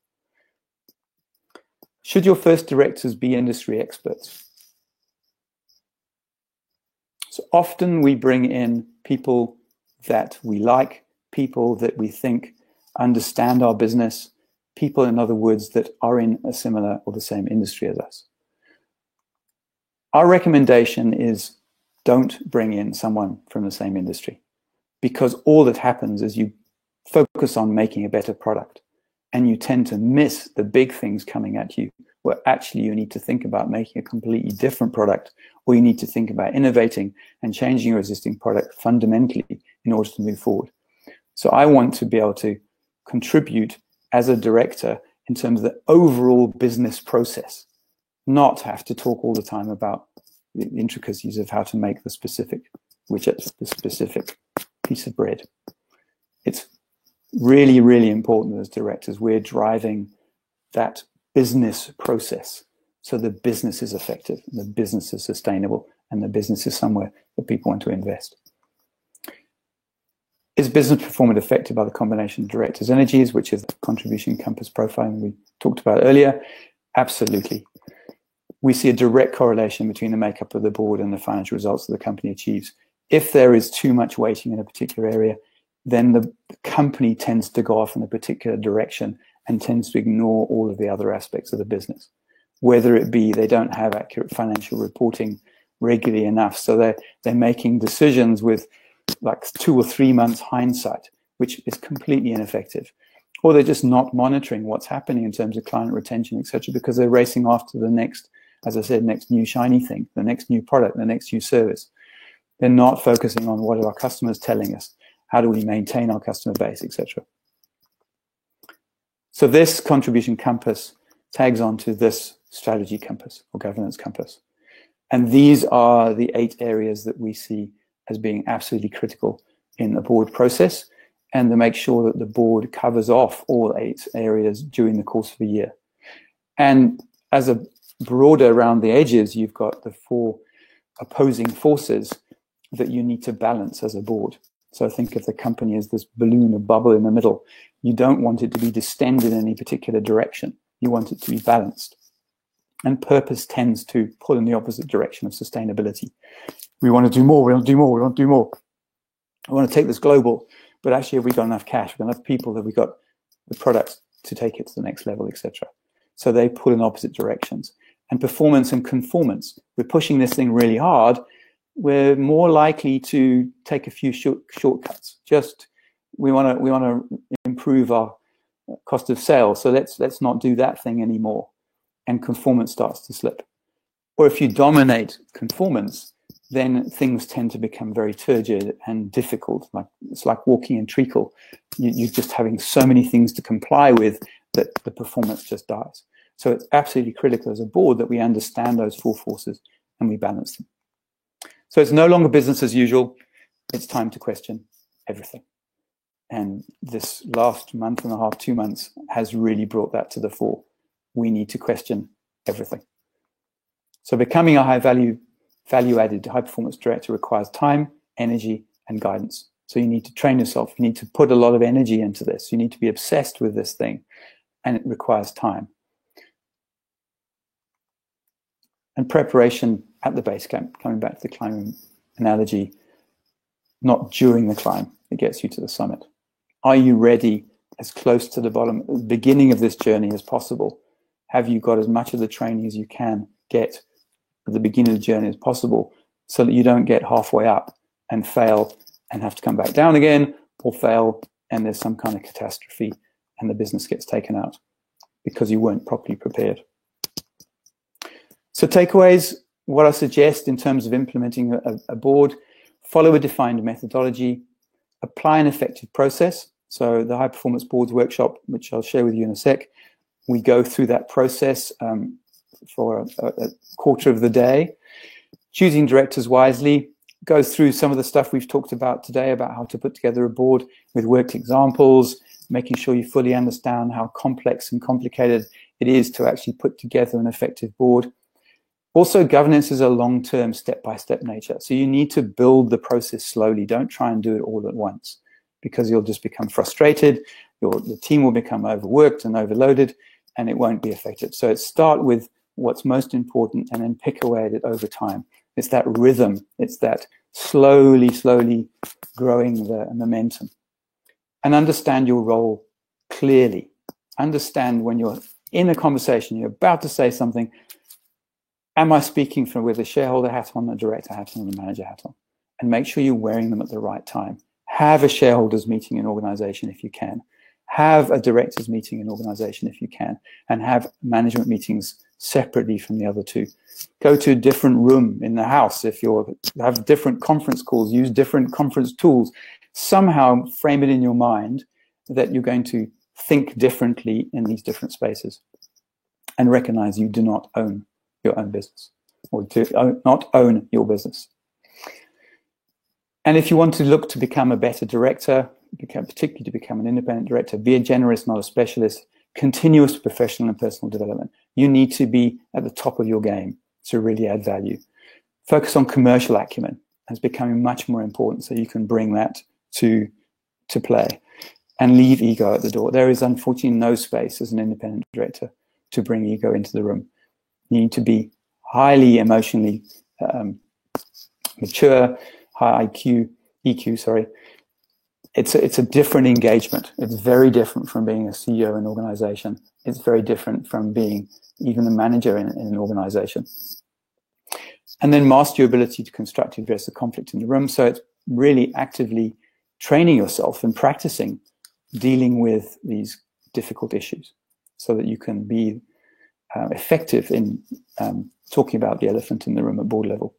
Should your first directors be industry experts? So often we bring in people that we like, people that we think understand our business, people, in other words, that are in a similar or the same industry as us. Our recommendation is don't bring in someone from the same industry, because all that happens is you focus on making a better product and you tend to miss the big things coming at you, where actually you need to think about making a completely different product, or you need to think about innovating and changing your existing product fundamentally in order to move forward. So I want to be able to contribute as a director in terms of the overall business process, not have to talk all the time about the intricacies of how to make the specific widget, the specific piece of bread. It's really, really important as directors we're driving that business process so the business is effective, and the business is sustainable, and the business is somewhere that people want to invest. Is business performance affected by the combination of directors' energies, which is the contribution compass profiling we talked about earlier? Absolutely. We see a direct correlation between the makeup of the board and the financial results that the company achieves. If there is too much weighting in a particular area, then the company tends to go off in a particular direction and tends to ignore all of the other aspects of the business. Whether it be they don't have accurate financial reporting regularly enough, so they're making decisions with like 2 or 3 months hindsight, which is completely ineffective. Or they're just not monitoring what's happening in terms of client retention, etc., because they're racing after the next, as I said, next new shiny thing, the next new product, the next new service. They're not focusing on what are our customers telling us, how do we maintain our customer base, etc. So this contribution compass tags onto this strategy compass or governance compass. And these are the 8 areas that we see as being absolutely critical in the board process, and to make sure that the board covers off all 8 areas during the course of a year. And as a broader around the edges, you've got the 4 opposing forces that you need to balance as a board. So think of the company as this balloon, a bubble in the middle. You don't want it to be distended in any particular direction. You want it to be balanced. And purpose tends to pull in the opposite direction of sustainability. We want to do more, we want to do more, we want to do more. I want to take this global, but actually have we got enough cash, we've got enough people, have we got the products to take it to the next level, etc. So they pull in opposite directions. And performance and conformance. We're pushing this thing really hard. We're more likely to take a few shortcuts. Just we want to improve our cost of sales, so let's not do that thing anymore. And conformance starts to slip. Or if you dominate conformance, then things tend to become very turgid and difficult. It's like walking in treacle. You're just having so many things to comply with that the performance just dies. So it's absolutely critical as a board that we understand those 4 forces and we balance them. So it's no longer business as usual. It's time to question everything. And this last month and a half, 2 months, has really brought that to the fore. We need to question everything. So becoming a value-added high-performance director requires time, energy, and guidance. So you need to train yourself. You need to put a lot of energy into this. You need to be obsessed with this thing, and it requires time. And preparation at the base camp, coming back to the climbing analogy, not during the climb, it gets you to the summit. Are you ready as close to the beginning of this journey as possible? Have you got as much of the training as you can get at the beginning of the journey as possible, so that you don't get halfway up and fail and have to come back down again, or fail and there's some kind of catastrophe and the business gets taken out because you weren't properly prepared? So takeaways, what I suggest in terms of implementing a board: follow a defined methodology, apply an effective process. So the High Performance Boards workshop, which I'll share with you in a sec, we go through that process for a quarter of the day. Choosing directors wisely goes through some of the stuff we've talked about today about how to put together a board with worked examples, making sure you fully understand how complex and complicated it is to actually put together an effective board. Also, governance is a long-term, step-by-step nature. So you need to build the process slowly. Don't try and do it all at once, because you'll just become frustrated. The team will become overworked and overloaded, and it won't be effective. So start with what's most important and then pick away at it over time. It's that rhythm. It's that slowly growing the momentum. And understand your role clearly. Understand when you're in a conversation, you're about to say something, am I speaking with a shareholder hat on, a director hat on, a manager hat on? And make sure you're wearing them at the right time. Have a shareholders meeting in organization if you can. Have a directors meeting in organization if you can. And have management meetings separately from the other 2. Go to a different room in the house. If you have different conference calls, use different conference tools. Somehow frame it in your mind that you're going to think differently in these different spaces. And recognize you do not own your own business, or do not own your business. And if you want to look to become a better director, particularly to become an independent director, be a generalist, not a specialist, continuous professional and personal development. You need to be at the top of your game to really add value. Focus on commercial acumen. It's becoming much more important, so you can bring that to play. And leave ego at the door. There is unfortunately no space as an independent director to bring ego into the room. You need to be highly emotionally mature, high EQ, sorry. It's a different engagement. It's very different from being a CEO in an organization. It's very different from being even a manager in an organization. And then master your ability to constructively address the conflict in the room. So it's really actively training yourself and practicing dealing with these difficult issues so that you can be effective in talking about the elephant in the room at board level,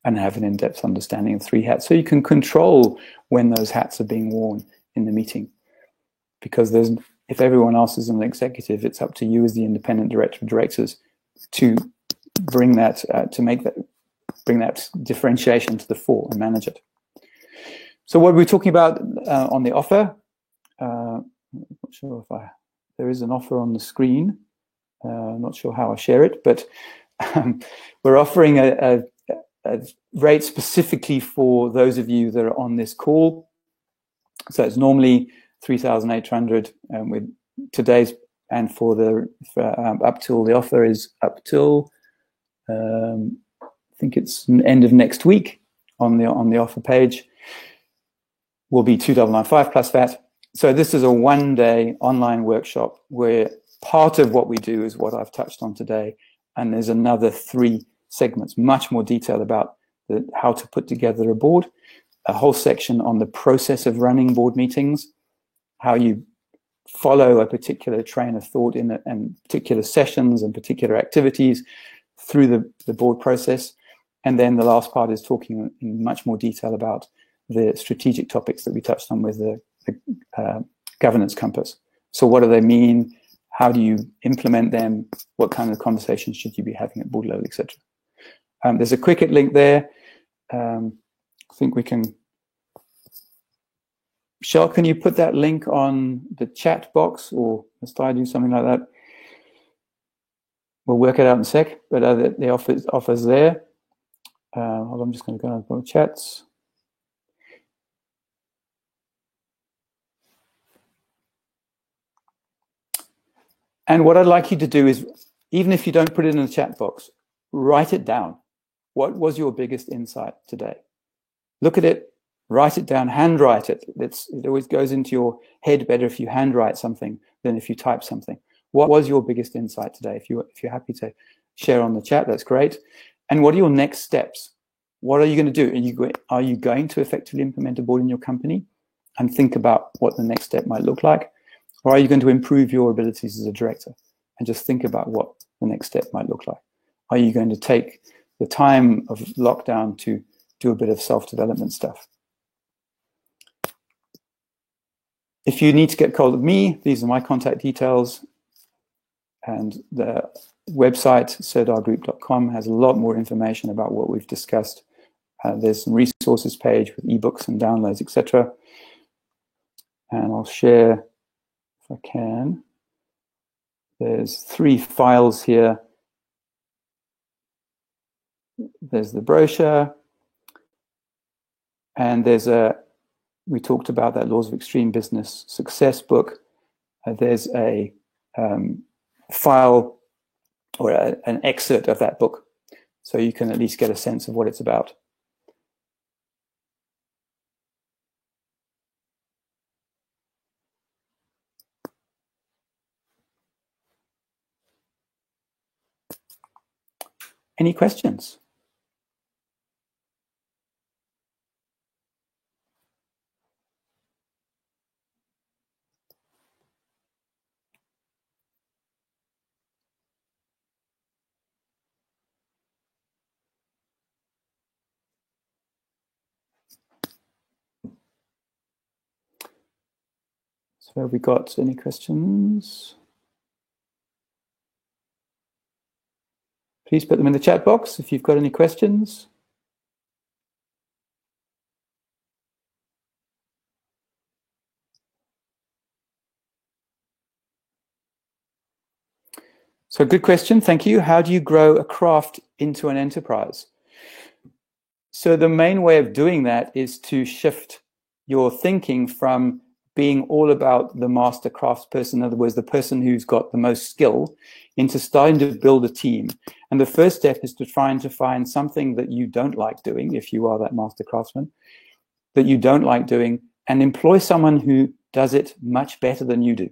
and have an in-depth understanding of 3 hats, so you can control when those hats are being worn in the meeting, because there's if everyone else is an executive, it's up to you as the independent director of directors to bring that, bring that differentiation to the fore and manage it. So what we're talking about on the offer, I'm not sure if there is an offer on the screen. I'm not sure how I share it, but we're offering a rate specifically for those of you that are on this call. So it's normally 3,800 with today's, and for the up till the offer is up till I think it's end of next week on the offer page will be 2,995 plus VAT. So this is a one-day online workshop where part of what we do is what I've touched on today, and there's another 3 segments, much more detail about how to put together a board, a whole section on the process of running board meetings, how you follow a particular train of thought and particular sessions and particular activities through the board process. And then the last part is talking in much more detail about the strategic topics that we touched on with the governance compass. So what do they mean? How do you implement them? What kind of conversations should you be having at board level, etc. There's a Quicket link there. I think we can... Shell, can you put that link on the chat box, or must I do something like that? We'll work it out in a sec, but the offer's there. Hold on, I'm just going to go to the chats. And what I'd like you to do is, even if you don't put it in the chat box, write it down. What was your biggest insight today? Look at it, write it down, handwrite it. It always goes into your head better if you handwrite something than if you type something. What was your biggest insight today? If you're happy to share on the chat, that's great. And what are your next steps? What are you going to do? Are you going to effectively implement a board in your company and think about what the next step might look like? Or are you going to improve your abilities as a director and just think about what the next step might look like? Are you going to take the time of lockdown to do a bit of self-development stuff? If you need to get hold of me, these are my contact details. And the website, sirdargroup.com, has a lot more information about what we've discussed. There's some resources page with ebooks and downloads, etc. And I'll share, if I can. There's 3 files here. There's the brochure, and there's we talked about that Laws of Extreme Business Success book. There's a file or an excerpt of that book, so you can at least get a sense of what it's about. Any questions? So have we got any questions? Please put them in the chat box if you've got any questions. So good question, thank you. How do you grow a craft into an enterprise? So the main way of doing that is to shift your thinking from being all about the master craftsperson, in other words, the person who's got the most skill, into starting to build a team. And the first step is to try to find something that you don't like doing, if you are that master craftsman, that you don't like doing, and employ someone who does it much better than you do.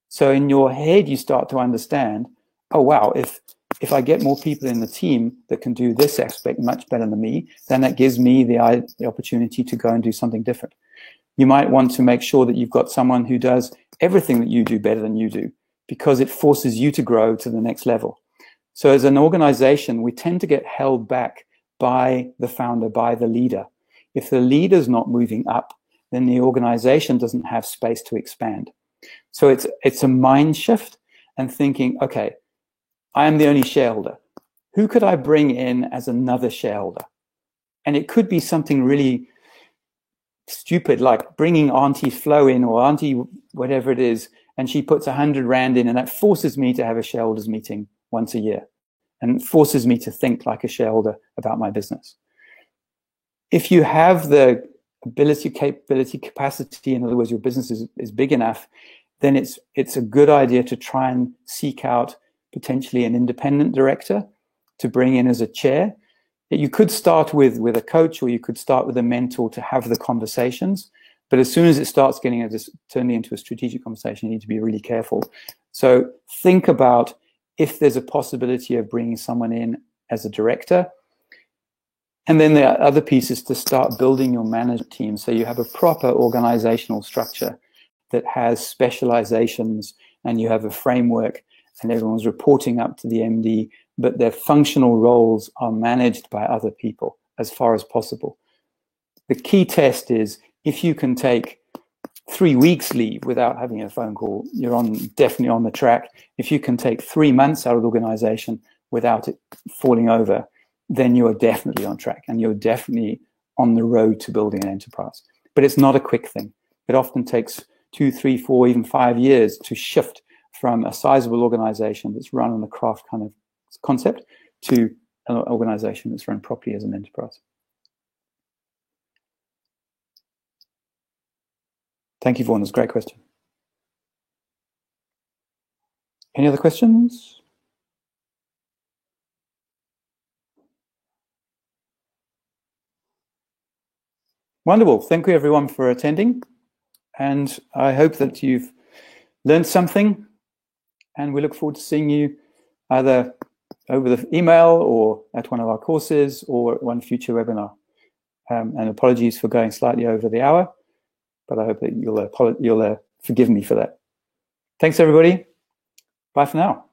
So in your head, you start to understand, oh, wow, if I get more people in the team that can do this aspect much better than me, then that gives me the opportunity to go and do something different. You might want to make sure that you've got someone who does everything that you do better than you do, because it forces you to grow to the next level. So as an organization, we tend to get held back by the founder, by the leader. If the leader's not moving up, then the organization doesn't have space to expand. So it's a mind shift and thinking, okay, I am the only shareholder. Who could I bring in as another shareholder? And it could be something really stupid, like bringing Auntie Flo in, or Auntie whatever it is, and she puts 100 Rand in, and that forces me to have a shareholders meeting once a year and forces me to think like a shareholder about my business. If you have the ability, capability, capacity, in other words, your business is big enough, then it's a good idea to try and seek out potentially an independent director to bring in as a chair. You could start with a coach, or you could start with a mentor to have the conversations. But as soon as it starts turning into a strategic conversation, you need to be really careful. So think about if there's a possibility of bringing someone in as a director. And then there are other pieces to start building your management team, so you have a proper organizational structure that has specializations, and you have a framework, and everyone's reporting up to the MD, but their functional roles are managed by other people as far as possible. The key test is if you can take 3 weeks leave without having a phone call, you're definitely on the track. If you can take 3 months out of the organization without it falling over, then you are definitely on track, and you're definitely on the road to building an enterprise. But it's not a quick thing. It often takes 2, 3, 4, even 5 years to shift from a sizable organization that's run on a craft kind of concept to an organization that's run properly as an enterprise. Thank you, Vaughan. That's a great question. Any other questions? Wonderful. Thank you, everyone, for attending. And I hope that you've learned something. And we look forward to seeing you either over the email or at one of our courses or one future webinar. And apologies for going slightly over the hour, but I hope that you'll forgive me for that. Thanks, everybody. Bye for now.